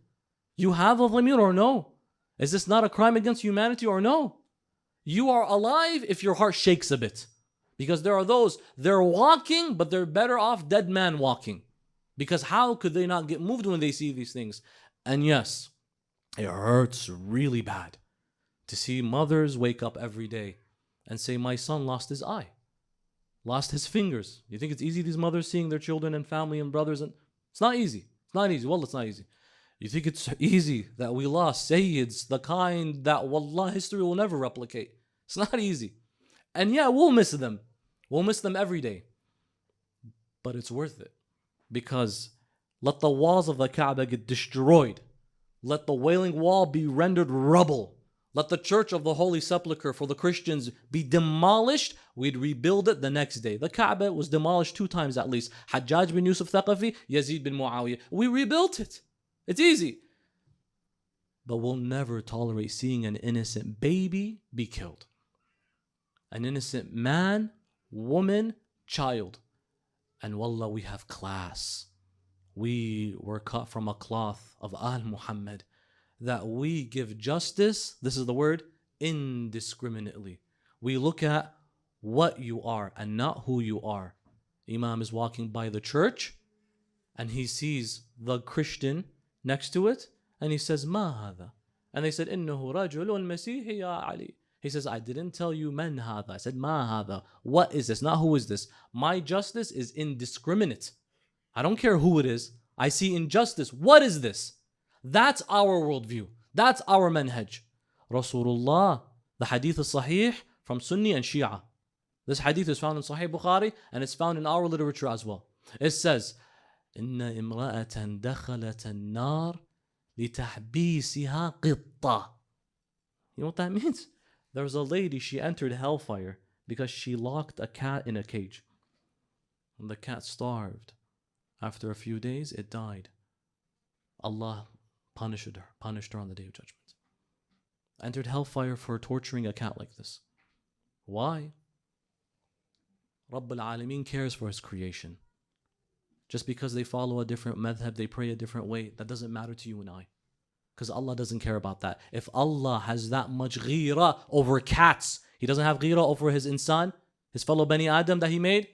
you have a dhamir or no? Is this not a crime against humanity or no? You are alive if your heart shakes a bit. Because there are those, they're walking, but they're better off dead man walking. Because how could they not get moved when they see these things? And yes, it hurts really bad to see mothers wake up every day and say, my son lost his eye, lost his fingers. You think it's easy, these mothers seeing their children and family and brothers? And it's not easy. It's not easy. Wallah, it's not easy. You think it's easy that we lost Sayyids, the kind that wallah history will never replicate? It's not easy. And yeah, we'll miss them. We'll miss them every day. But it's worth it. Because let the walls of the Kaaba get destroyed. Let the Wailing Wall be rendered rubble. Let the Church of the Holy Sepulchre for the Christians be demolished. We'd rebuild it the next day. The Kaaba was demolished 2 times at least. Hajjaj bin Yusuf Thaqafi, Yazid bin Muawiyah. We rebuilt it. It's easy. But we'll never tolerate seeing an innocent baby be killed. An innocent man, woman, child. And wallah, we have class. We were cut from a cloth of Al Muhammed, that we give justice, this is the word, indiscriminately. We look at what you are and not who you are. Imam is walking by the church and he sees the Christian next to it and he says, Ma hada? And they said, Innahu rajulun masihi ya Ali. He says, I didn't tell you man hada. I said, Ma hada. What is this? Not who is this. My justice is indiscriminate. I don't care who it is. I see injustice. What is this? That's our worldview. That's our manhaj. Rasulullah, the hadith is sahih from Sunni and Shia. This hadith is found in Sahih Bukhari and it's found in our literature as well. It says, Inna imra'atan dakhalat an-nar litahbisiha qitta. You know what that means? There was a lady, she entered hellfire because she locked a cat in a cage. And the cat starved. After a few days, it died. Allah punished her on the Day of Judgment. Entered hellfire for torturing a cat like this. Why? Rabbul Alameen cares for his creation. Just because they follow a different madhab, they pray a different way, that doesn't matter to you and I. Because Allah doesn't care about that. If Allah has that much ghira over cats, He doesn't have ghira over his insan, his fellow Bani Adam that He made.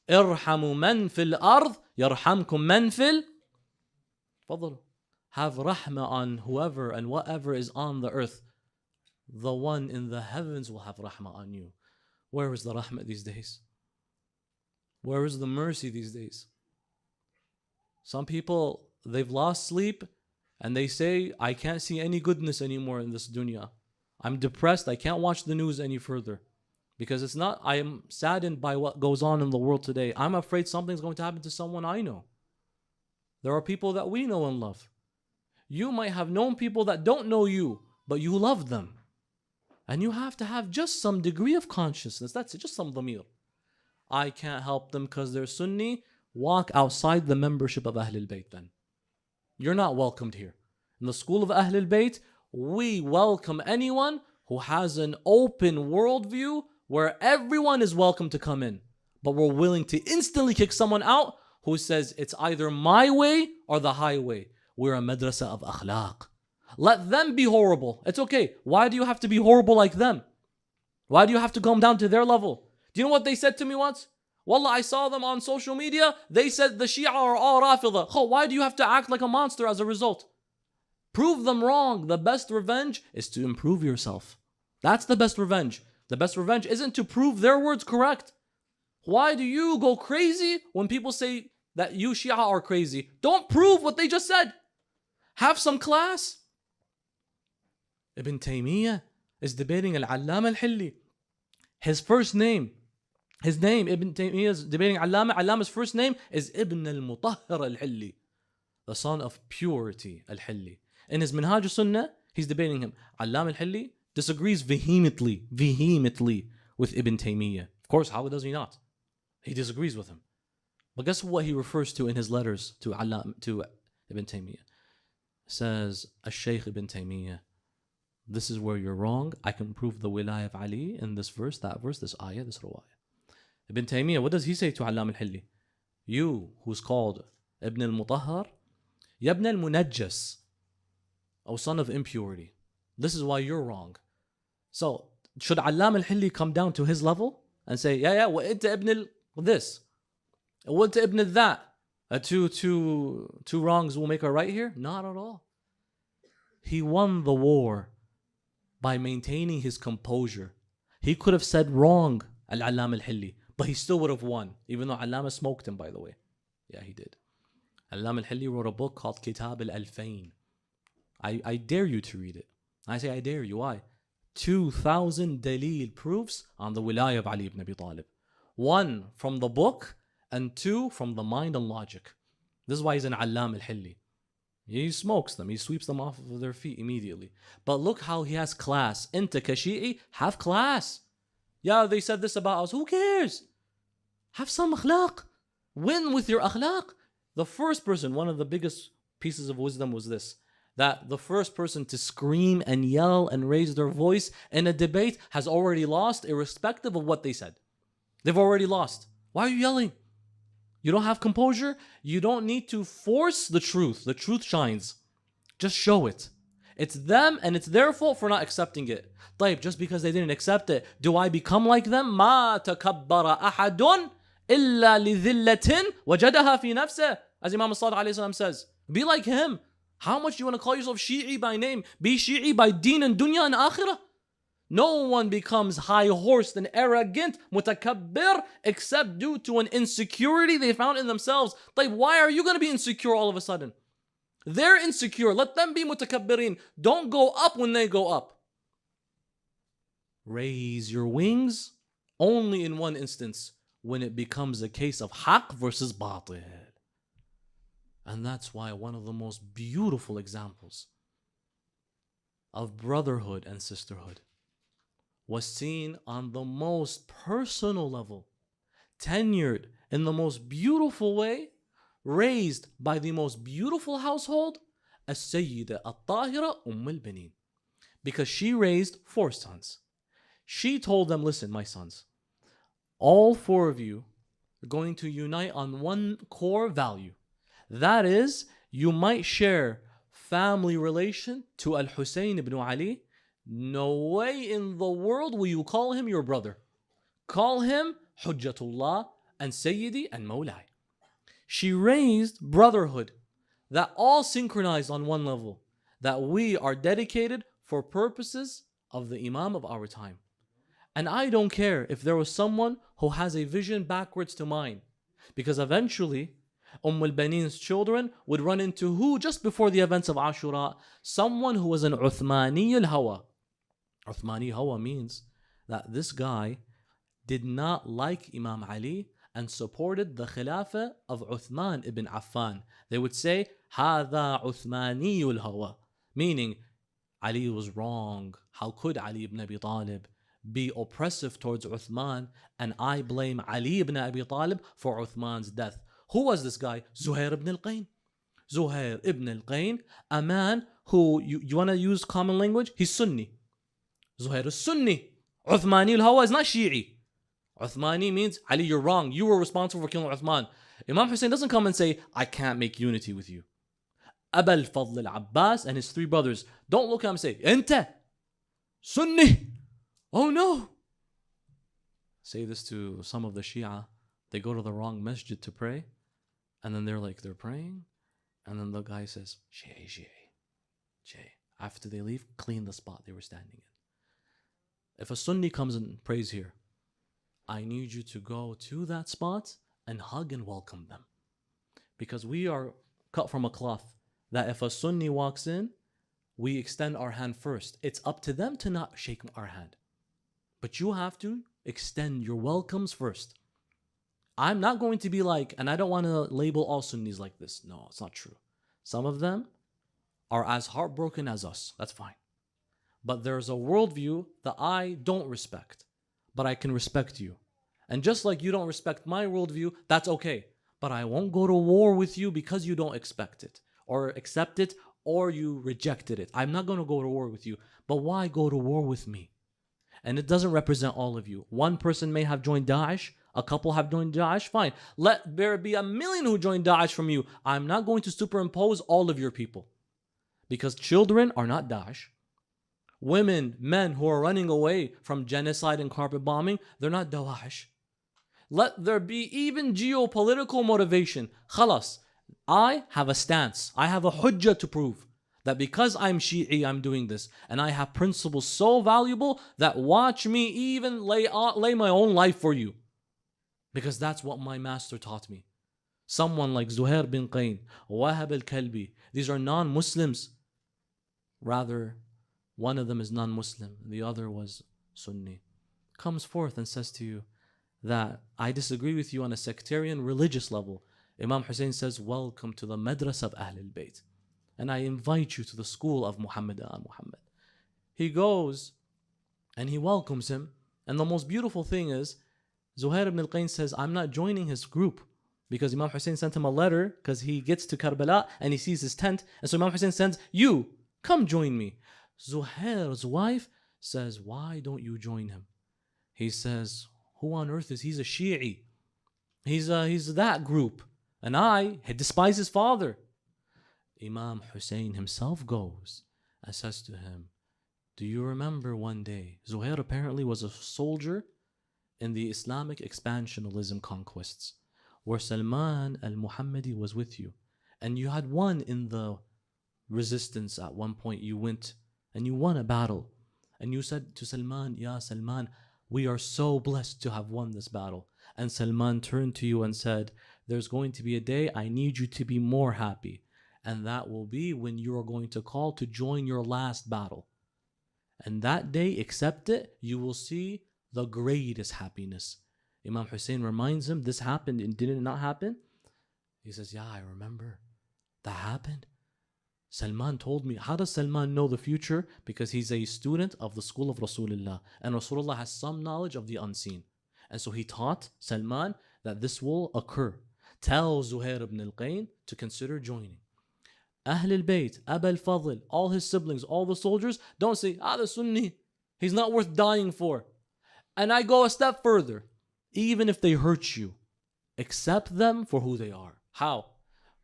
Irhamu man fil ard, yarhamkum man fil. Fadl. Have rahmah on whoever and whatever is on the earth. The one in the heavens will have rahmah on you. Where is the rahmah these days? Where is the mercy these days? Some people, they've lost sleep and they say, I can't see any goodness anymore in this dunya. I'm depressed. I can't watch the news any further. Because it's not, I am saddened by what goes on in the world today. I'm afraid something's going to happen to someone I know. There are people that we know and love. You might have known people that don't know you, but you love them. And you have to have just some degree of consciousness. That's it, just some dhamir. I can't help them because they're Sunni. Walk outside the membership of Ahlul Bayt then. You're not welcomed here. In the school of Ahlul Bayt, we welcome anyone who has an open worldview where everyone is welcome to come in. But we're willing to instantly kick someone out who says it's either my way or the highway. We're a madrasa of akhlaq. Let them be horrible. It's okay. Why do you have to be horrible like them? Why do you have to come down to their level? Do you know what they said to me once? Wallah, I saw them on social media. They said the Shia are all Rafida. Oh, why do you have to act like a monster as a result? Prove them wrong. The best revenge is to improve yourself. That's the best revenge. The best revenge isn't to prove their words correct. Why do you go crazy when people say that you Shia are crazy? Don't prove what they just said. Have some class. Ibn Taymiyyah is debating Al-Allama Al-Hilli. His first name, Ibn Taymiyyah is debating Allama. Allama's first name is Ibn al-Mutahhar Al-Hilli, the son of purity Al-Hilli. In his Minhaj al-Sunnah, he's debating him. Allama Al-Hilli disagrees vehemently with Ibn Taymiyyah. Of course, how does he not? He disagrees with him. But guess what he refers to in his letters to Ibn Taymiyyah? Says, Al-Shaykh Ibn Taymiyyah, this is where you're wrong. I can prove the wilayah of Ali in this verse, that verse, this ayah, this rawayah. Ibn Taymiyyah, what does he say to Allama Al-Hilli? You, who's called Ibn al-Mutahhar, Ya Ibn al-Munajjas, O son of impurity. This is why you're wrong. So, should Allama Al-Hilli come down to his level and say, وَإِنْتَ Ibn this, وَإِنْتَ Ibn that? Two wrongs will make a right here? Not at all. He won the war by maintaining his composure. He could have said wrong, Al-Allama Al-Hilli, but he still would have won, even though Allama smoked him, by the way. Yeah, he did. Allama Al-Hilli wrote a book called Kitab Al-Alfayn. I dare you to read it. I say I dare you. Why? 2,000 dalil proofs on the wilayah of Ali ibn Abi Talib. 1 from the book and 2 from the mind and logic. This is why he's an Allama Al-Hilli. He smokes them. He sweeps them off of their feet immediately. But look how he has class. Inta kashi'i, have class. Yeah, they said this about us. Who cares? Have some akhlaq. Win with your akhlaq. The first person, one of the biggest pieces of wisdom was this, that the first person to scream and yell and raise their voice in a debate has already lost, irrespective of what they said. They've already lost. Why are you yelling? You don't have composure? You don't need to force the truth. The truth shines. Just show it. It's them and it's their fault for not accepting it. طيب, just because they didn't accept it, do I become like them? ما تكبر أحد إلا لذلة وجدها في نفسه. As Imam As-Sadiq alayhi salam says, be like him. How much do you want to call yourself Shi'i by name? Be Shi'i by deen and dunya and akhirah. No one becomes high-horsed and arrogant, mutakabbir, except due to an insecurity they found in themselves. Like, why are you going to be insecure all of a sudden? They're insecure. Let them be mutakabbirin. Don't go up when they go up. Raise your wings only in one instance, when it becomes a case of haqq versus batil. And that's why one of the most beautiful examples of brotherhood and sisterhood was seen on the most personal level, tenured in the most beautiful way, raised by the most beautiful household, As-Sayyida At-Tahira Al-Banin. Because she raised 4 sons. She told them, listen, my sons, all 4 of you are going to unite on one core value. That is, you might share family relation to Al-Husayn ibn Ali. No way in the world will you call him your brother. Call him Hujjatullah and Sayyidi and Mawlai. She raised brotherhood that all synchronized on one level, that we are dedicated for purposes of the Imam of our time. And I don't care if there was someone who has a vision backwards to mine, because eventually al-Banin's children would run into who just before the events of Ashura? Someone who was an Uthmani al-Hawa. Uthmani Hawa means that this guy did not like Imam Ali and supported the Khilafah of Uthman ibn Affan. They would say, هذا Uthmani al-Hawa, meaning Ali was wrong. How could Ali ibn Abi Talib be oppressive towards Uthman, and I blame Ali ibn Abi Talib for Uthman's death. Who was this guy? Zuhair ibn al-Qayn. Zuhair ibn al-Qayn, a man who, you want to use common language? He's Sunni. Zuhair is Sunni. Uthmani al-Hawa is not Shi'i. Uthmani means, Ali, you're wrong. You were responsible for killing Uthman. Imam Hussein doesn't come and say, I can't make unity with you. Abul Fadl al-Abbas and his 3 brothers don't look at him and say, Enta, Sunni. Oh no. Say this to some of the Shia. They go to the wrong masjid to pray, and then they're praying, and then the guy says, Shi'i. After they leave, clean the spot they were standing in. If a Sunni comes and prays here, I need you to go to that spot and hug and welcome them. Because we are cut from a cloth that if a Sunni walks in, we extend our hand first. It's up to them to not shake our hand. But you have to extend your welcomes first. I'm not going to be like, and I don't want to label all Sunnis like this. No, it's not true. Some of them are as heartbroken as us. That's fine. But there's a worldview that I don't respect, but I can respect you. And just like you don't respect my worldview, that's okay. But I won't go to war with you because you don't expect it, or accept it, or you rejected it. I'm not going to go to war with you. But why go to war with me? And it doesn't represent all of you. One person may have joined Daesh. A couple have joined Daesh. Fine. Let there be 1,000,000 who joined Daesh from you. I'm not going to superimpose all of your people. Because children are not Daesh. Women, men who are running away from genocide and carpet bombing, they're not Daesh. Let there be even geopolitical motivation. Khalas. I have a stance. I have a hujjah to prove that because I'm Shi'i, I'm doing this. And I have principles so valuable that watch me even lay my own life for you. Because that's what my master taught me. Someone like Zuhair bin Qayn, Wahab al-Kalbi, these are non-Muslims. Rather, one of them is non-Muslim, the other was Sunni. Comes forth and says to you that I disagree with you on a sectarian religious level. Imam Hussein says, welcome to the madrasa of Ahlul Bayt. And I invite you to the school of Muhammad al-Muhammad. He goes and he welcomes him. And the most beautiful thing is, Zuhair ibn al-Qayn says, I'm not joining his group. Because Imam Hussein sent him a letter because he gets to Karbala and he sees his tent. And so Imam Hussein sends, you, come join me. Zuhair's wife says, why don't you join him? He says, who on earth is he? He's a Shi'i. He's that group. And I despise his father. Imam Hussein himself goes and says to him, do you remember one day, Zuhair apparently was a soldier in the Islamic expansionism conquests, where Salman al-Muhammadi was with you. And you had won in the resistance at one point. You went and you won a battle. And you said to Salman, Ya Salman, we are so blessed to have won this battle. And Salman turned to you and said, there's going to be a day I need you to be more happy. And that will be when you are going to call to join your last battle. And that day, accept it, you will see the greatest happiness. Imam Hussein reminds him, this happened and did it not happen? He says, yeah, I remember. That happened. Salman told me. How does Salman know the future? Because he's a student of the school of Rasulullah. And Rasulullah has some knowledge of the unseen. And so he taught Salman that this will occur. Tell Zuhair ibn al-Qayn to consider joining. Ahl al-Bayt, Aba al-Fadl, all his siblings, all the soldiers, don't say, the Sunni, he's not worth dying for. And I go a step further. Even if they hurt you, accept them for who they are. How?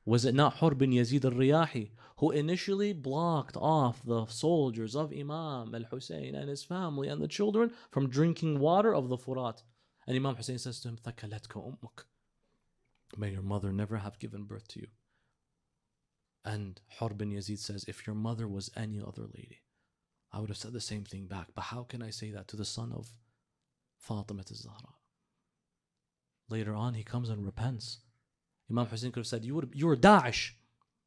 Was it not Hur bin Yazid al-Riyahi who initially blocked off the soldiers of Imam al-Hussein and his family and the children from drinking water of the Furat? And Imam Hussein says to him, Thakalatka ummuk. May your mother never have given birth to you. And Hur bin Yazid says, if your mother was any other lady, I would have said the same thing back. But how can I say that to the son of Fatima al-Zahra? Later on, he comes and repents. Imam Hussein could have said, you were Daesh.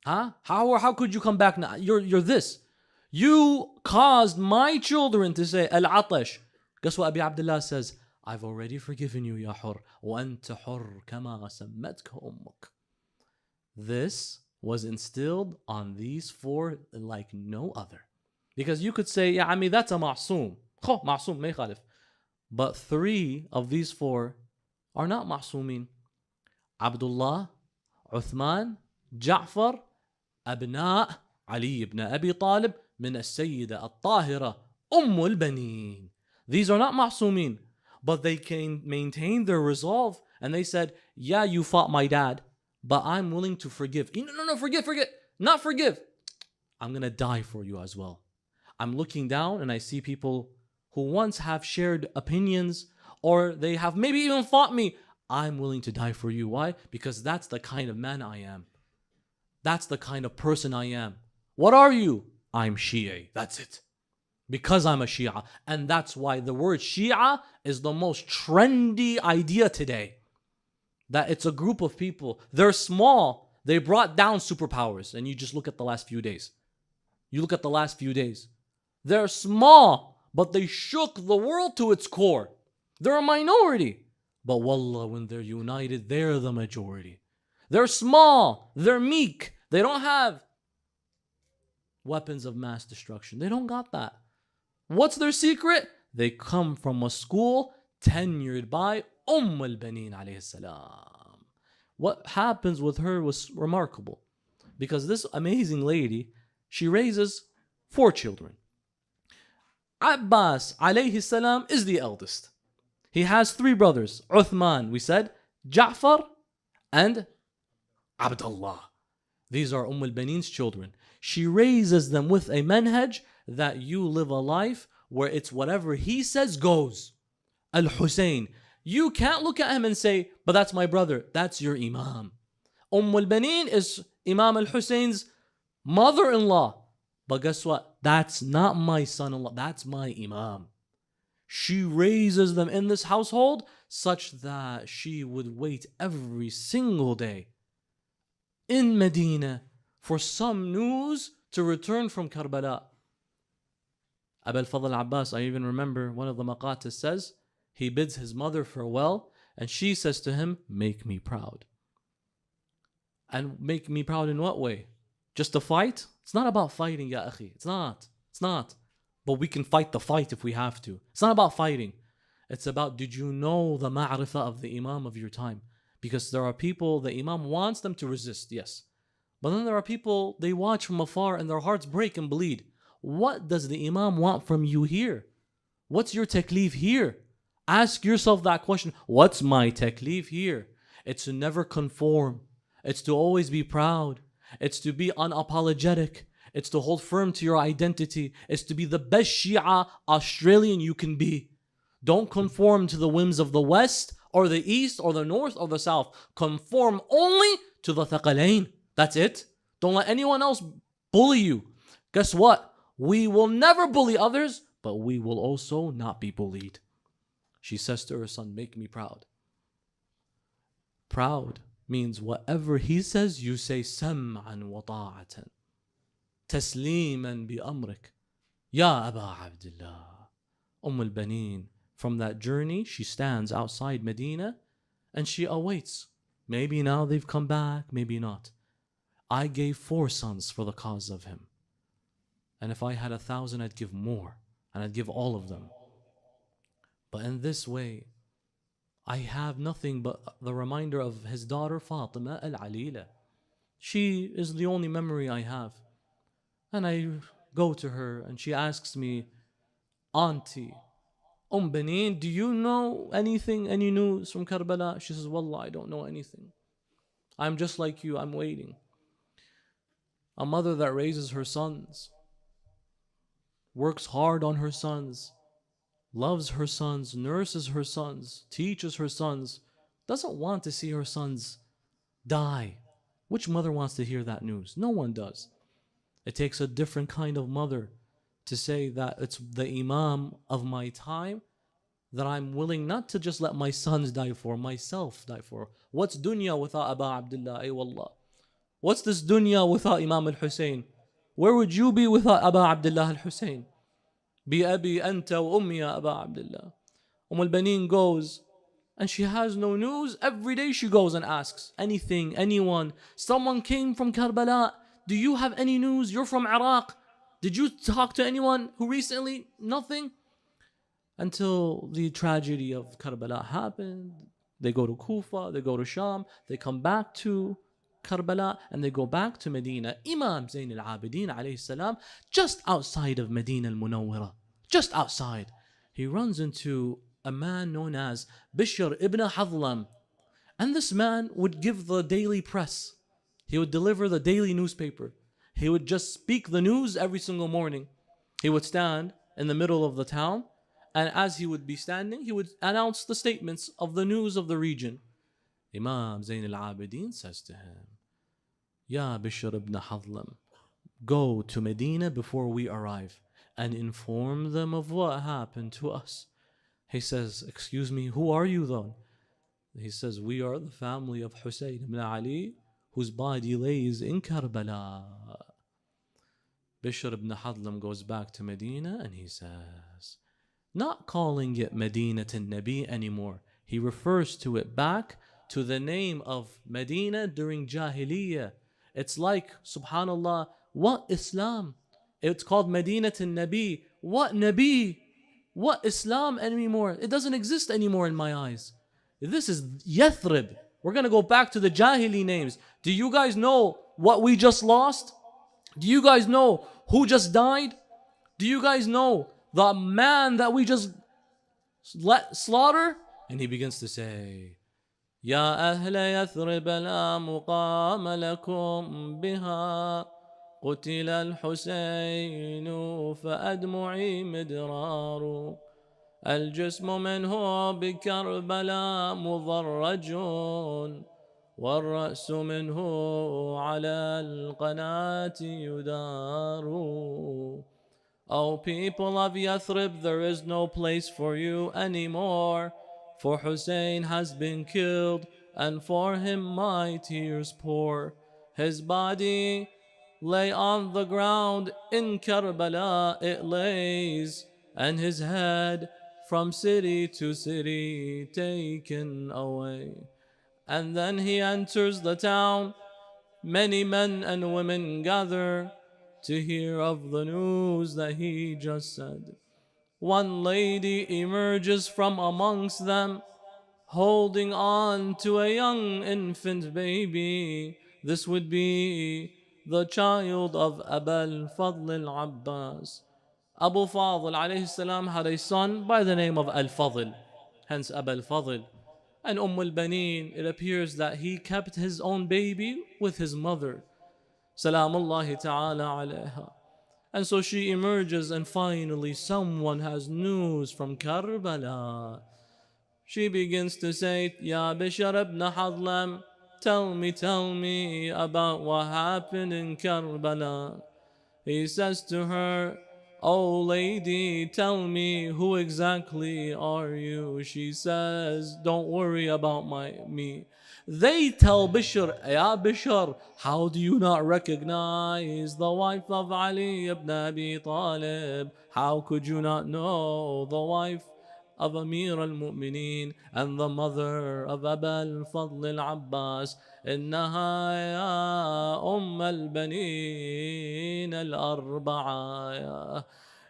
Huh? How could you come back now? You're this. You caused my children to say, Al-Atash. Guess what Abi Abdullah says? I've already forgiven you, Ya Hur. وَأَنْتَ حُرْ كَمَا سَمَّتْكَ أُمُّكَ. This was instilled on these four like no other. Because you could say, yeah, I mean, that's a ma'soom. Ma'soom, may khalif. But three of these four are not ma'soomin. Abdullah, Uthman, Ja'far, أبناء Ali ibn Abi Talib من السيدة الطاهرة أم البنين. These are not ma'soomin, but they can maintain their resolve. And they said, yeah, you fought my dad, but I'm willing to forgive. No, forget. Not forgive. I'm going to die for you as well. I'm looking down and I see people who once have shared opinions or they have maybe even fought me. I'm willing to die for you. Why? Because that's the kind of man I am. That's the kind of person I am. What are you? I'm Shi'i. That's it. because I'm a Shia. And that's why the word Shia is the most trendy idea today. That it's a group of people. They're small. They brought down superpowers. And you just look at the last few days. You look at the last few days. They're small, but they shook the world to its core. They're a minority. But wallah, when they're united, they're the majority. They're small. They're meek. They don't have weapons of mass destruction. They don't got that. What's their secret? They come from a school tenured by al-Banin alayhi salam. What happens with her was remarkable. Because this amazing lady, she raises 4 children. Abbas alayhi salam is the eldest. He has 3 brothers. Uthman, we said, Ja'far, and Abdullah. These are al-Banin's children. She raises them with a manhaj that you live a life where it's whatever he says goes. Al-Hussein, you can't look at him and say, but that's my brother. That's your imam. Al-Banin is Imam al-Hussein's mother-in-law. But guess what? That's not my son-in-law. That's my imam. She raises them in this household such that she would wait every single day in Medina for some news to return from Karbala. Abu al-Fadl Abbas, I even remember one of the maqatis says, he bids his mother farewell and she says to him, make me proud. And make me proud in what way? Just to fight? It's not about fighting, ya akhi. It's not. But we can fight the fight if we have to. It's not about fighting. It's about, did you know the ma'rifah of the imam of your time? Because there are people, the imam wants them to resist, yes. But then there are people, they watch from afar and their hearts break and bleed. What does the imam want from you here? What's your taklif here? Ask yourself that question. What's my taklif here? It's to never conform. It's to always be proud. It's to be unapologetic. It's to hold firm to your identity. It's to be the best Shia Australian you can be. Don't conform to the whims of the West or the East or the North or the South. Conform only to the Thaqalain. That's it. Don't let anyone else bully you. Guess what? We will never bully others, but we will also not be bullied. She says to her son, make me proud. Proud means whatever he says, you say sam'an wa ta'atan. Tasliman bi amrik. Ya Aba Abdullah. al-Banin. From that journey, she stands outside Medina and she awaits. Maybe now they've come back, maybe not. I gave 4 sons for the cause of him. And if I had 1,000, I'd give more. And I'd give all of them. But in this way, I have nothing but the reminder of his daughter Fatima al-Alila. She is the only memory I have. And I go to her and she asks me, Auntie, Banin, do you know anything, any news from Karbala? She says, Wallah, I don't know anything. I'm just like you, I'm waiting. A mother that raises her sons, works hard on her sons, loves her sons, nurses her sons, teaches her sons, doesn't want to see her sons die. Which mother wants to hear that news? No one does. It takes a different kind of mother to say that it's the imam of my time that I'm willing not to just let my sons die for, myself die for. What's dunya without Aba Abdullah? Ay wallah. What's this dunya without Imam al-Hussein? Where would you be without Aba Abdullah al-Hussein? Bi abi anta wa ummi ya Aba Abdullah. al-Banin goes and she has no news. Every day she goes and asks anything, anyone. Someone came from Karbala. Do you have any news? You're from Iraq. Did you talk to anyone who recently? Nothing. Until the tragedy of Karbala happened. They go to Kufa, they go to Sham, they come back to Karbala, and they go back to Medina. Imam Zayn al-Abidin alayhi salam, just outside of Medina al-Munawwara, just outside, he runs into a man known as Bishr ibn Hadlam. And this man would give the daily press. He would deliver the daily newspaper. He would just speak the news every single morning. He would stand in the middle of the town, and as he would be standing, he would announce the statements of the news of the region. Imam Zayn al-Abidin says to him, Ya Bishr ibn Hadlam, go to Medina before we arrive. and inform them of what happened to us. He says, excuse me, who are you then? He says, we are the family of Hussein ibn Ali, whose body lays in Karbala. Bishr ibn Hadlam goes back to Medina and he says, not calling it Medinat al-Nabi anymore. He refers to it back to the name of Medina during Jahiliyyah. It's like, subhanallah, what Islam? It's called Medinat al-Nabi. What Nabi? What Islam anymore? It doesn't exist anymore in my eyes. This is Yathrib. We're going to go back to the Jahili names. Do you guys know what we just lost? Do you guys know who just died? Do you guys know the man that we just let slaughter? And he begins to say, Ya ahla Yathrib la muqama lakum biha قتل الحسين فأدمعي مدرار الجسم منه بكربلاء مضرج والرأس منه على القناة يدار. O people of Yathrib, there is no place for you anymore, for Hussein has been killed, and for him my tears pour. His body lay on the ground in Karbala it lays, and his head from city to city taken away. And then he enters the town. Many men and women gather to hear of the news that he just said. One lady emerges from amongst them, holding on to a young infant baby. This would be the child of Abul Fadl al-Abbas. Abu Fadl alayhi salam had a son by the name of Al-Fadl, hence Abul Fadl. And al-Baneen, it appears that he kept his own baby with his mother, Salamullahi ta'ala alayha. And so she emerges, and finally someone has news from Karbala. She begins to say, Ya Bishr ibn Hadlam, tell me about what happened in Karbala. He says to her, Oh lady, tell me, who exactly are you? She says, don't worry about me. They tell Bishr, Ya Bishr, how do you not recognize the wife of Ali ibn Abi Talib? How could you not know the wife of Amir al-Mu'mineen and the mother of Abul Fadl al-Abbas? إنها يا البنين الأربعة.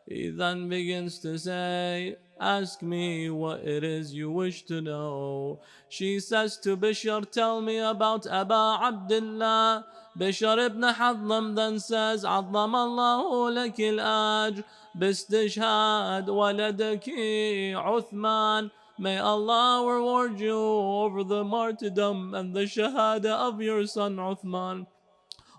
He then begins to say, ask me what it is you wish to know. She says to Bishr, tell me about Aba Abdullah. Bishr ibn Hadlam then says, عظم الله لك الأجر باستشهاد ولدك عثمان. May Allah reward you over the martyrdom and the shahada of your son Uthman.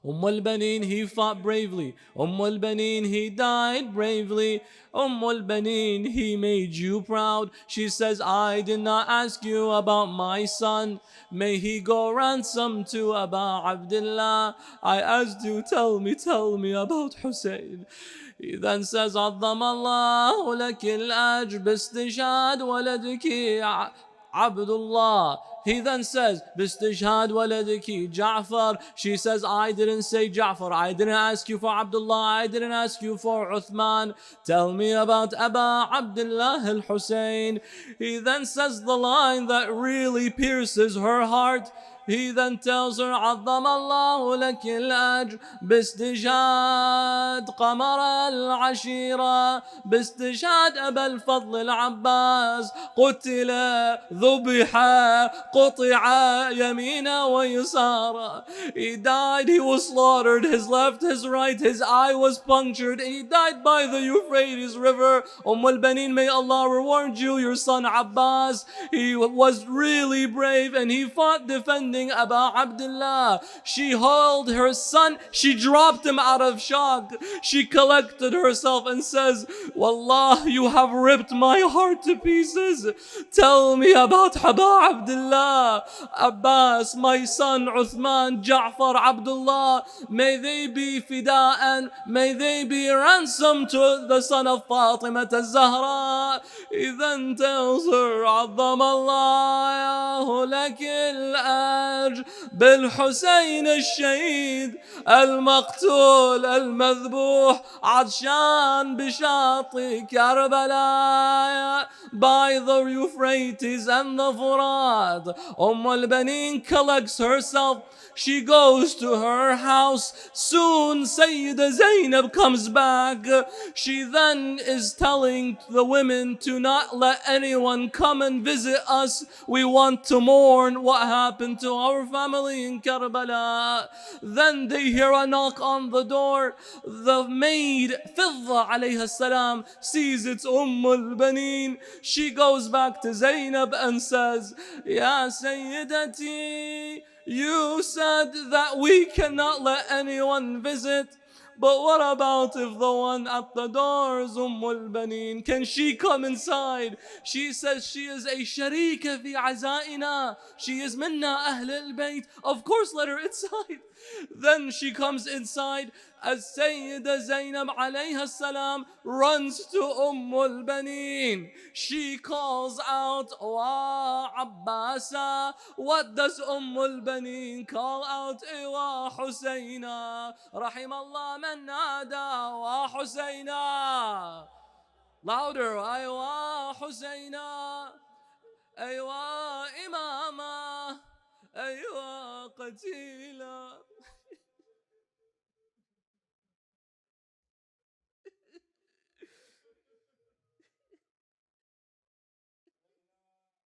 al-Baneen, he fought bravely. al-Baneen, he died bravely. al-Baneen, he made you proud. She says, I did not ask you about my son. May he go ransom to Aba Abdullah. I asked you, tell me about Hussein. He then says, عظم الله لك الأجر باستشهاد ولدك عبد الله. He then says, باستشهاد ولدك جعفر. She says, I didn't say Ja'far. I didn't ask you for Abdullah. I didn't ask you for Uthman. Tell me about Aba Abdullah al-Hussein. He then says the line that really pierces her heart. He then tells her, عظم الله لك الأجر باستشهاد قمر العشيرة باستشهاد أبا الفضل العباس قتل ذبح قطع يمينا ويسارا. He died, he was slaughtered, his left, his right, his eye was punctured. He died by the Euphrates River. al-Baneen, may Allah reward you, your son Abbas. He was really brave and he fought defending defending Abu Abdullah. She held her son, she dropped him out of shock. She collected herself and says, Wallah, you have ripped my heart to pieces. Tell me about Abu Abdullah, Abbas, my son, Uthman, Ja'far, Abdullah. May they be fida'an, may they be ransom to the son of Fatima al-Zahra. He then tells her, عظم الله لك الأجر بالحسين الشهيد المقتول المذبوح عطشان بشاطئ كربلاء. By the Euphrates and the Furat, al-Banin collects herself. She goes to her house. Soon Sayyida Zainab comes back. She then is telling the women to not let anyone come and visit us. We want to mourn what happened to our family in Karbala. Then they hear a knock on the door. The maid, Fidda alayha salam, sees it's al-Banin. She goes back to Zainab and says, Ya Sayyidati, you said that we cannot let anyone visit. But what about if the one at the door is al-Banin? Can she come inside? She says she is a sharika fi azaina. She is minna ahl al-bayt. Of course, let her inside. Then she comes inside. As Sayyida Zainab alayha salam runs to al-Banin. She calls out, Wa Abbasa. What does al-Banin call out? Wa Husayna. Rahimallah man nada wa Husayna. Louder. Wa Husayna. Aywa imama. Aywa qatila.